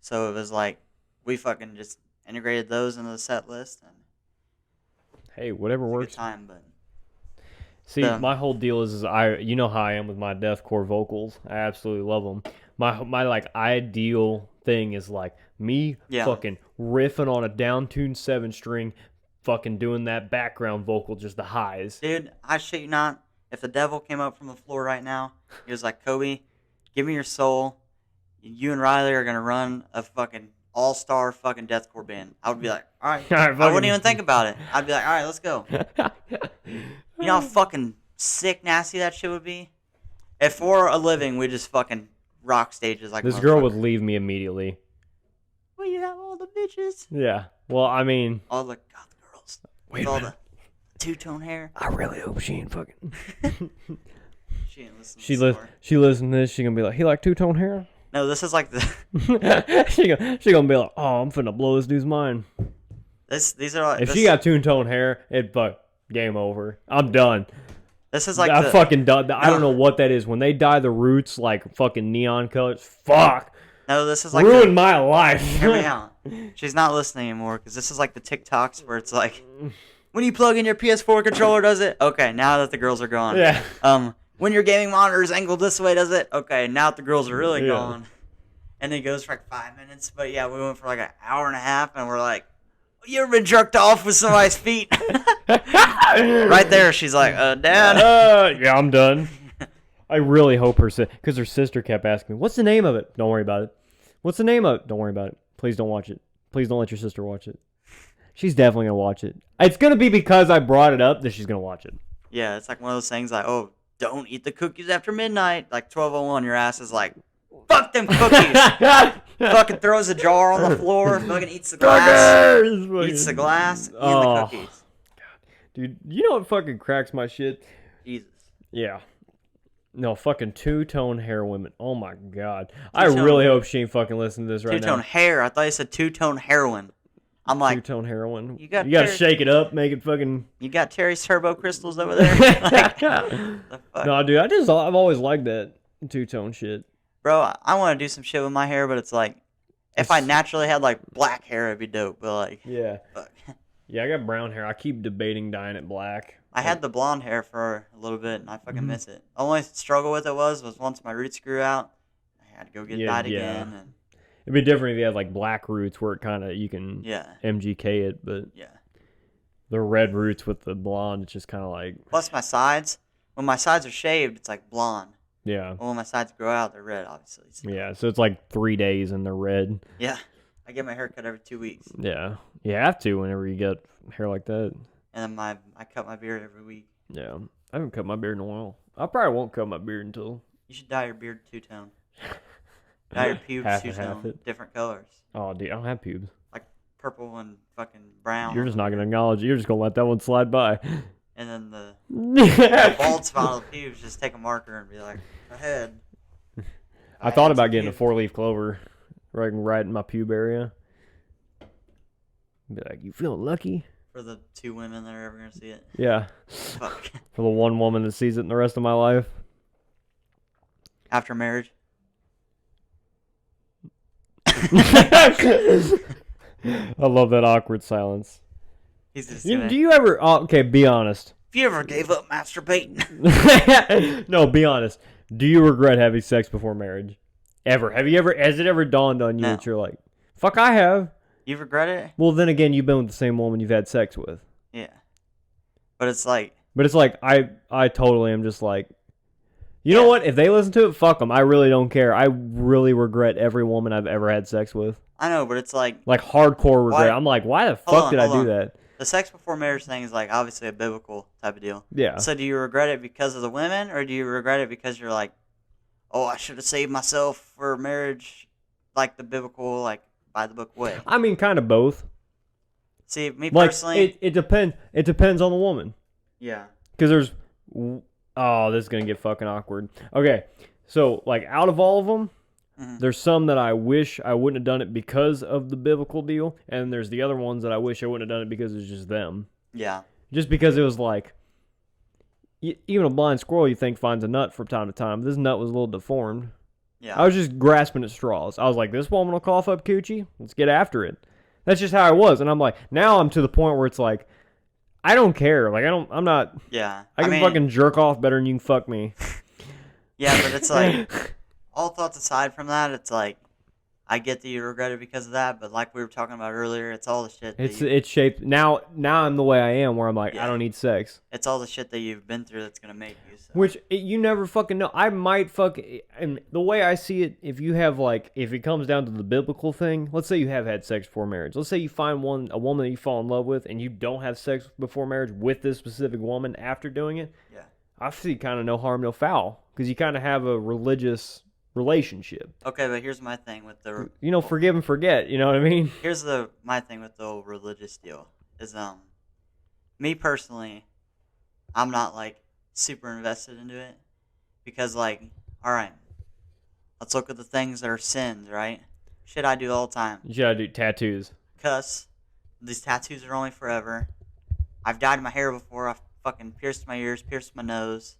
So it was like we fucking just integrated those into the set list, and Hey, whatever it was a works. good time. But See, my whole deal is you know how I am with my deathcore vocals. I absolutely love them. My like ideal thing is like me fucking riffing on a down-tuned 7-string, fucking doing that background vocal, just the highs. dude, I shit you not. If the devil came up from the floor right now, he was like, Kobe, give me your soul. You and Riley are gonna run a fucking all-star fucking deathcore band. I would be like, all right. I wouldn't even think about it. I'd be like, all right, let's go. You know how fucking sick, nasty that shit would be? If for a living we just fucking rock stages like This girl would leave me immediately. Well, you have all the bitches. Yeah. Well, I mean, All the goth girls. Wait with a all minute. the two-tone hair. I really hope she ain't fucking. She ain't listening She to this. she listens to this. She gonna be like, he like 2-tone hair. No, this is like the. she gonna be like, oh, I'm finna blow this dude's mind. These are like. If she got 2-tone hair, it fuck game over. I'm done. This is like I'm the. fucking done. I don't know what that is. When they dye the roots like fucking neon colors, fuck. No, this is like. Ruined my life. Hear me out. She's not listening anymore because this is like the TikToks where it's like, when you plug in your PS4 controller, does it? Okay, now that the girls are gone. Yeah. When your gaming monitor is angled this way, does it? Okay, now that the girls are really gone. And it goes for like 5 minutes. But yeah, we went for like an hour and a half, and we're like, you ever been jerked off with somebody's feet? Right there, she's like, Dad. Yeah, I'm done. I really hope because her sister kept asking me, what's the name of it? Don't worry about it. What's the name of it? Don't worry about it. Please don't watch it. Please don't let your sister watch it. She's definitely going to watch it. It's going to be because I brought it up that she's going to watch it. Yeah, it's like one of those things like, oh, don't eat the cookies after midnight. Like 12:01, your ass is like, fuck them cookies. Fucking throws a jar on the floor. Fucking eats the glass. Eats the glass. Eating the cookies. Dude, you know what fucking cracks my shit? Jesus. Yeah. No, fucking 2-tone hair women. Oh my god. I really hope she ain't fucking listening to this right now. Two-tone hair. I thought you said two-tone heroin. I'm like, 2-tone heroin. You got to shake it up, make it fucking. You got Terry's turbo crystals over there? Like, the fuck? No, dude, I've always liked that 2-tone shit. Bro, I want to do some shit with my hair, but it's like, if I naturally had like black hair, it'd be dope. But like, Yeah. fuck. Yeah, I got brown hair. I keep debating dyeing it black. I had the blonde hair for a little bit, and I fucking miss it. Only struggle with it was once my roots grew out, I had to go get dyed again. And it'd be different if you had like black roots where it kind of you can MGK it, but the red roots with the blonde, it's just kind of like. Plus my sides, when my sides are shaved, it's like blonde. Yeah. Well, when my sides grow out, they're red, obviously. So. Yeah, so it's like 3 days and they're red. Yeah, I get my hair cut every 2 weeks. Yeah, you have to whenever you get hair like that. And then I cut my beard every week. Yeah, I haven't cut my beard in a while. I probably won't cut my beard until. You should dye your beard two-tone. Dye your pubes half and two-tone, half it. different colors. Oh, dude, I don't have pubes. Like purple and fucking brown. You're just not gonna acknowledge it. You're just gonna let that one slide by. And then the bald spot on the pubes, just take a marker and be like, ahead. I thought about getting a 4-leaf clover right in my pube area. Be like, you feeling lucky? For the 2 women that are ever going to see it. Yeah. Fuck. For the 1 woman that sees it in the rest of my life. After marriage. I love that awkward silence. He's just Do you ever... okay, be honest. If you ever gave up masturbating. No, be honest. Do you regret having sex before marriage? Ever? Has it ever dawned on you No. that you're like, fuck, I have? You regret it? Well, then again, you've been with the same woman you've had sex with. Yeah. But it's like, I totally am just like, you know what? If they listen to it, fuck them. I really don't care. I really regret every woman I've ever had sex with. I know, but it's like hardcore regret. Why- I'm like, why the Hold fuck on, did I hold do on. that? the sex before marriage thing is like obviously a biblical type of deal. Yeah. So do you regret it because of the women, or do you regret it because you're like, oh, I should have saved myself for marriage, like the biblical, like by the book way? I mean, kind of both. See, me Like, personally, it depends. It depends on the woman. yeah. Because there's, oh, this is gonna get fucking awkward. Okay, so like out of all of them, there's some that I wish I wouldn't have done it because of the biblical deal, and there's the other ones that I wish I wouldn't have done it because it's just them. Yeah. Just because it was like, even a blind squirrel you think finds a nut from time to time. This nut was a little deformed. Yeah. I was just grasping at straws. I was like, this woman will cough up coochie. Let's get after it. That's just how I was, and I'm like, now I'm to the point where it's like, I don't care. Like I'm not. Yeah. I can mean, fucking jerk off better than you can fuck me. Yeah, but it's like, all thoughts aside from that, it's like, I get that you regret it because of that, but like we were talking about earlier, it's all the shit that It's shaped now. Now I'm the way I am, where I'm like, Yeah. I don't need sex. it's all the shit that you've been through that's gonna make you. So. Which you never fucking know. I might and the way I see it, if you have like, if it comes down to the biblical thing, let's say you have had sex before marriage. Let's say you find a woman that you fall in love with, and you don't have sex before marriage with this specific woman after doing it. Yeah. I see kind of no harm, no foul, because you kind of have a religious relationship. Okay, but here's my thing with the. You know, forgive and forget. You know what I mean? Here's my thing with the whole religious deal is me personally, I'm not like super invested into it because like, all right, let's look at the things that are sins, right? Shit I do all the time. You gotta do tattoos. Cuss. These tattoos are only forever. I've dyed my hair before. I've fucking pierced my ears, pierced my nose.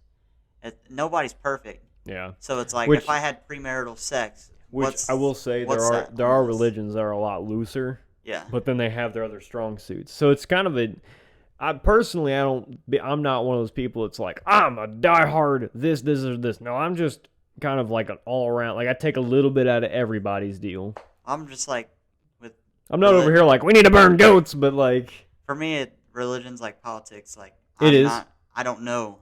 Nobody's perfect. Yeah. So it's like, Which- if I had premarital sex, Which I will say, what's there that are on this? religions that are a lot looser, Yeah. but then they have their other strong suits. So it's kind of I'm not one of those people that's like, I'm a diehard this or this. No, I'm just kind of like an all around. Like I take a little bit out of everybody's deal. I'm just like, I'm not over here like we need to burn goats, but like for me, religion's like politics. Like I don't know.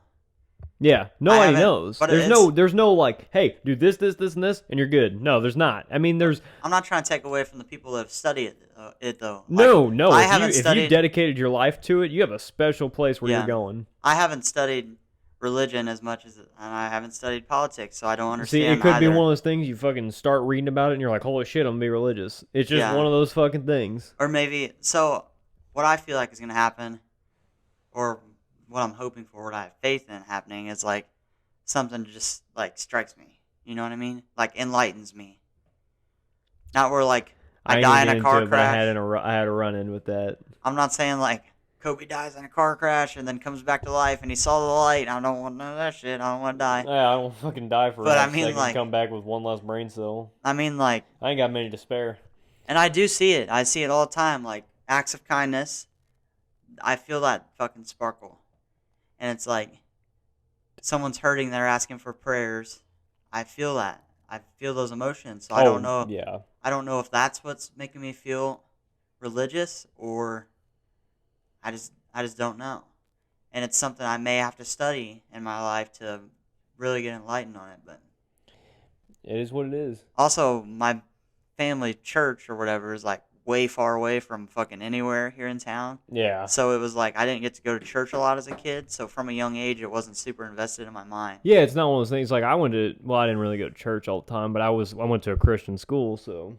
yeah, nobody haven't- knows. but There's no like, hey, do this, and this, and you're good. No, there's not. I mean, there's I'm not trying to take away from the people that have studied it though. no. I If haven't you studied. dedicated your life to it, you have a special place where Yeah. you're going. I haven't studied religion as much as, and I haven't studied politics, so I don't understand. See, it could be either. one of those things you fucking start reading about it and you're like, holy shit, I'm gonna be religious. It's just Yeah. one of those fucking things. Or maybe, so what I feel like is going to happen, or what I'm hoping for, what I have faith in happening, is like something just like strikes me. You know what I mean? Like enlightens me. Not where like I ain't die in gonna a get car into it, but crash. I had a run in with that. I'm not saying like Kobe dies in a car crash and then comes back to life and he saw the light. I don't want none of that shit. I don't want to die. Yeah, I don't fucking die for But a I mean, second, like- come back with one less brain cell. I mean, like, I ain't got many to spare. and I do see it. I see it all the time. Like acts of kindness. I feel that fucking sparkle. And it's like someone's hurting, they're asking for prayers. I feel that. I feel those emotions. So I don't know. Yeah. I don't know if that's what's making me feel religious, or I just don't know. And it's something I may have to study in my life to really get enlightened on it. But It is what it is. also, my family church or whatever is like way far away from fucking anywhere here in town. Yeah. So it was like I didn't get to go to church a lot as a kid. So from a young age, it wasn't super invested in my mind. Yeah, it's not one of those things like I didn't really go to church all the time, but I went to a Christian school, so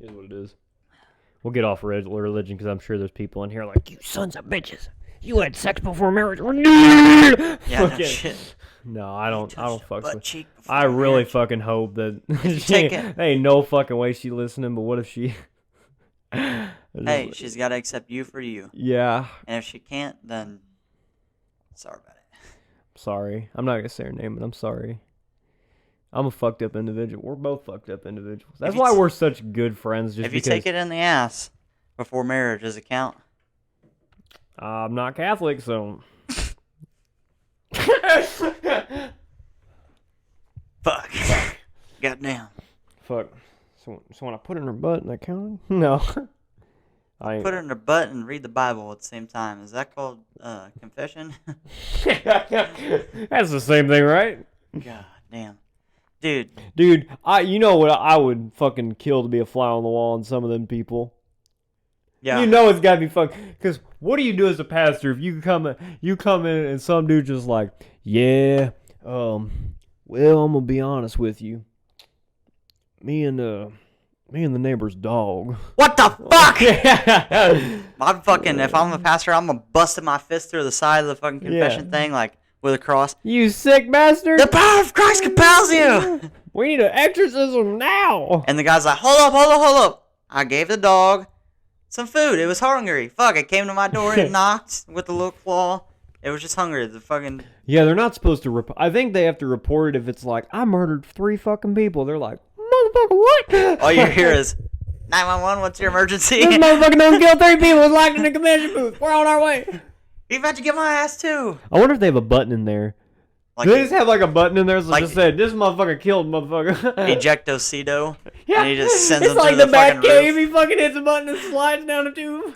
it is what it is. We'll get off religion because I'm sure there's people in here like, you sons of bitches. You had sex before marriage. Yeah, no Fucking- shit. No, I don't fuck Butt with. cheek before I really marriage. fucking hope that take it- there ain't no fucking way she listening. But what if she? Hey, she's got to accept you for you. Yeah. And if she can't, then sorry about it. Sorry, I'm not gonna say her name, but I'm sorry. I'm a fucked up individual. We're both fucked up individuals. That's you why t- we're such good friends. Just If you because take it in the ass before marriage, does it count? I'm not Catholic, so Fuck. Goddamn. Fuck. So when I put it in her butt, that counted? No. I Put it in her butt and read the Bible at the same time. Is that called confession? That's the same thing, right? God damn. Dude. Dude, you know what I would fucking kill to be a fly on the wall on some of them people. Yeah. You know it's gotta be fun. Because what do you do as a pastor if you come in and some dude just like, yeah, well, I'm gonna be honest with you. Me and the neighbor's dog. What the fuck? I'm fucking, if I'm a pastor, I'm gonna bust my fist through the side of the fucking confession thing, like, with a cross. You sick bastard! The power of Christ compels you! We need an exorcism now! And the guy's like, hold up. I gave the dog some food. It was hungry. Fuck, it came to my door and it knocked with a little claw. It was just hungry. The fucking... Yeah, they're not supposed to I think they have to report it if it's like, I murdered 3 fucking people. They're like, motherfucker, what? All you hear is, 911, what's your emergency? This motherfucker done killed 3 people. It's locked in the convention booth. We're on our way. You about to get my ass too. I wonder if they have a button in there. Like They just have like a button in there that like- just said, this motherfucker killed motherfucker. Ejectocito. Yeah. And he just sends It's them like through the Bat fucking Cave. roof. He fucking hits a button and slides down a tube.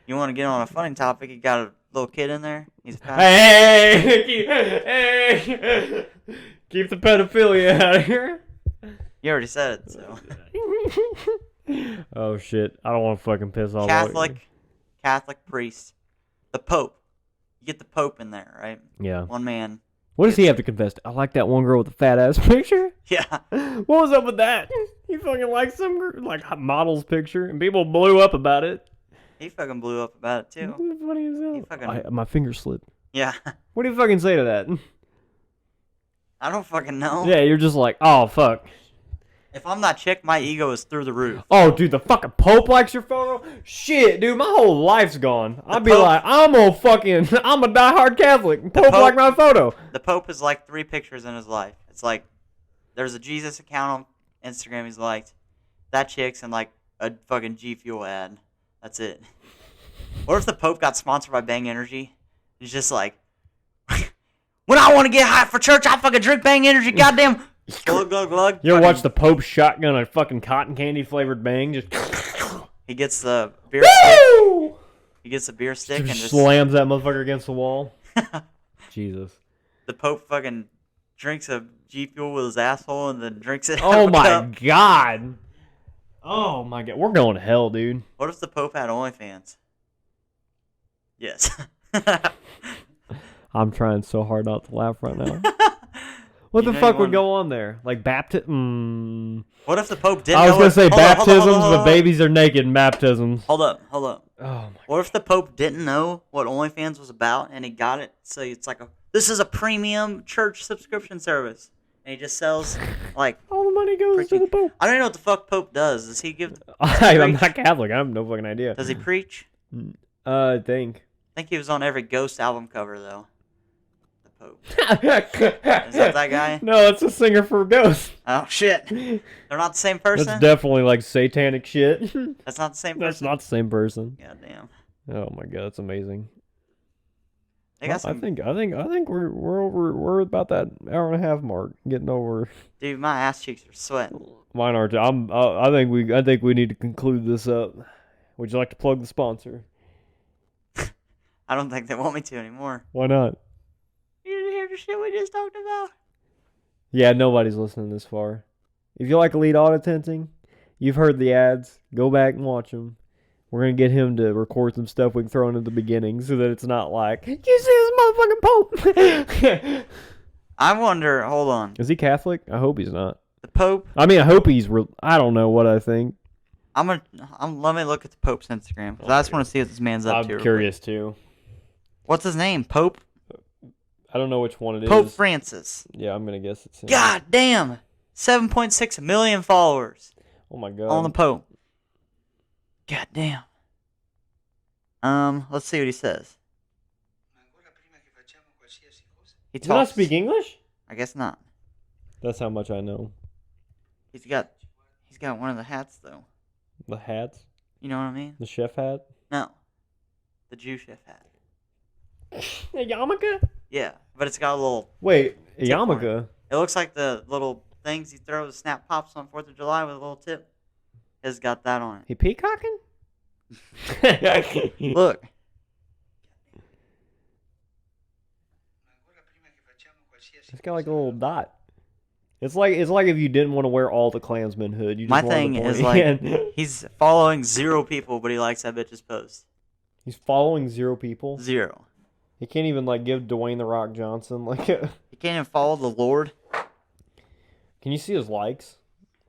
You want to get on a funny topic? You got a little kid in there. He's a pastor. Hey, keep the pedophilia out of here. You already said it, so. Oh shit! I don't want to fucking piss off. Catholic priest, the Pope. You get the Pope in there, right? Yeah. One man. What does he have to confess to? I like that one girl with the fat ass picture. Yeah. What was up with that? He fucking liked some model's picture, and people blew up about it. He fucking blew up about it too. It was funny as hell. He fucking- My finger slipped. Yeah. What do you fucking say to that? I don't fucking know. Yeah, you're just like, oh fuck. If I'm that chick, my ego is through the roof. Oh, dude, the fucking Pope likes your photo? Shit, dude, my whole life's gone. I'd be Pope- like, I'm a diehard Catholic. Pope liked my photo. The Pope is like 3 pictures in his life. It's like, there's a Jesus account on Instagram he's liked. That chick's in like a fucking G Fuel ad. That's it. What if the Pope got sponsored by Bang Energy? He's just like, when I want to get high for church, I fucking drink Bang Energy, goddamn. Glug, glug, glug. You ever Fucking- watch the Pope shotgun a fucking cotton candy flavored Bang? Just He gets the beer stick. Woo! He gets the beer stick and just... slams that motherfucker against the wall. Jesus. The Pope fucking drinks a G Fuel with his asshole and then drinks it out Oh of a my cup. god. Oh my god. We're going to hell, dude. What if the Pope had OnlyFans? Yes. I'm trying so hard not to laugh right now. What You the know fuck you would wanna- go on there? Like baptism? What if the Pope didn't I was know gonna it- say Hold on, hold on, baptisms, hold on, hold but on. babies are naked in baptisms. Hold up. Oh my. What if the Pope didn't know what OnlyFans was about and he got it? So it's like this is a premium church subscription service. And he just sells, like... All the money goes to the Pope. I don't even know what the fuck Pope does. Does he give... I'm not Catholic. I have no fucking idea. Does he preach? I think. I think he was on every Ghost album cover, though. The Pope. Is that guy? No, it's a singer for Ghost. Oh, shit. They're not the same person? That's definitely like satanic shit. That's not the same person? That's not the same person. God damn. Oh my god, that's amazing. They got Well, some... I think we're about that hour and a half mark, getting over. Dude, my ass cheeks are sweating. Mine are too. I think we need to conclude this up. Would you like to plug the sponsor? I don't think they want me to anymore. Why not? You didn't hear the shit we just talked about? Yeah, nobody's listening this far. If you like elite auto tinting, you've heard the ads. Go back and watch them. We're going to get him to record some stuff we can throw in at the beginning so that it's not like, you see this motherfucking Pope? I wonder, hold on. Is he Catholic? I hope he's not. The Pope, I mean, I hope he's I don't know what I think. let me look at the Pope's Instagram, because I just want to see what this man's up to. I'm curious too. What's his name? Pope? I don't know which one it is. Pope Francis. Yeah, I'm going to guess it's him. God damn! 7.6 million followers Oh my god. on the Pope. God damn. Let's see what he says. He Does he not talks. speak English? I guess not. That's how much I know. He's got one of the hats though. The hats? You know what I mean? The chef hat? No. The Jew chef hat. A yarmulke? Yeah, but it's got a little... Wait, a Tip on yarmulke? It looks like the little things he throws, snap pops on 4th of July with a little tip. Has got that on He peacocking? it. Look. It's got like a little dot. It's like if you didn't want to wear all the Klansman hood. You just My wanted thing the is pointy like, end. he's following 0 people, but he likes that bitch's post. He's following 0 people. 0. He can't even like give Dwayne the Rock Johnson like. He can't even follow the Lord. Can you see his likes?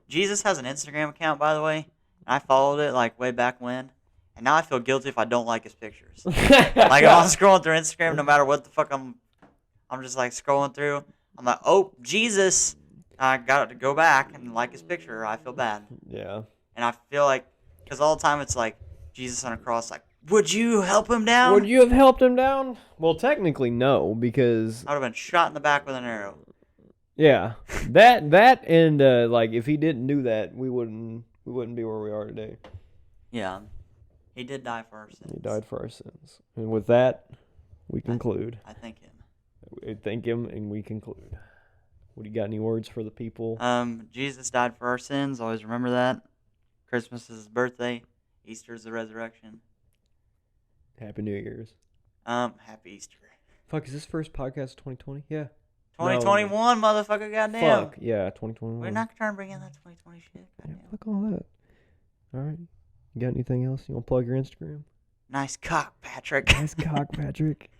Jesus has an Instagram account, by the way. And I followed it like way back when. And now I feel guilty if I don't like his pictures. Like if I'm scrolling through Instagram, no matter what the fuck I'm just like scrolling through. I'm like, oh, Jesus. I got to go back and like his picture. I feel bad. Yeah. And I feel like, because all the time it's like, Jesus on a cross, like, would you help him down? Would you have helped him down? Well, technically no, because I would have been shot in the back with an arrow. yeah, that and like if he didn't do that, we wouldn't be where we are today. Yeah. He did die for our sins. He died for our sins, and with that, we conclude. I thank him. We thank him, and we conclude. What do you got? Any words for the people? Jesus died for our sins. Always remember that. Christmas is his birthday. Easter is the resurrection. Happy New Year's. Happy Easter. Fuck, is this first podcast 2020? Yeah. 2021, motherfucker, goddamn. Fuck, yeah, 2021. We're not trying to bring in that 2020 shit. Yeah, Goddamn. fuck all that. All right. You got anything else? You want to plug your Instagram? Nice cock, Patrick. Nice cock, Patrick.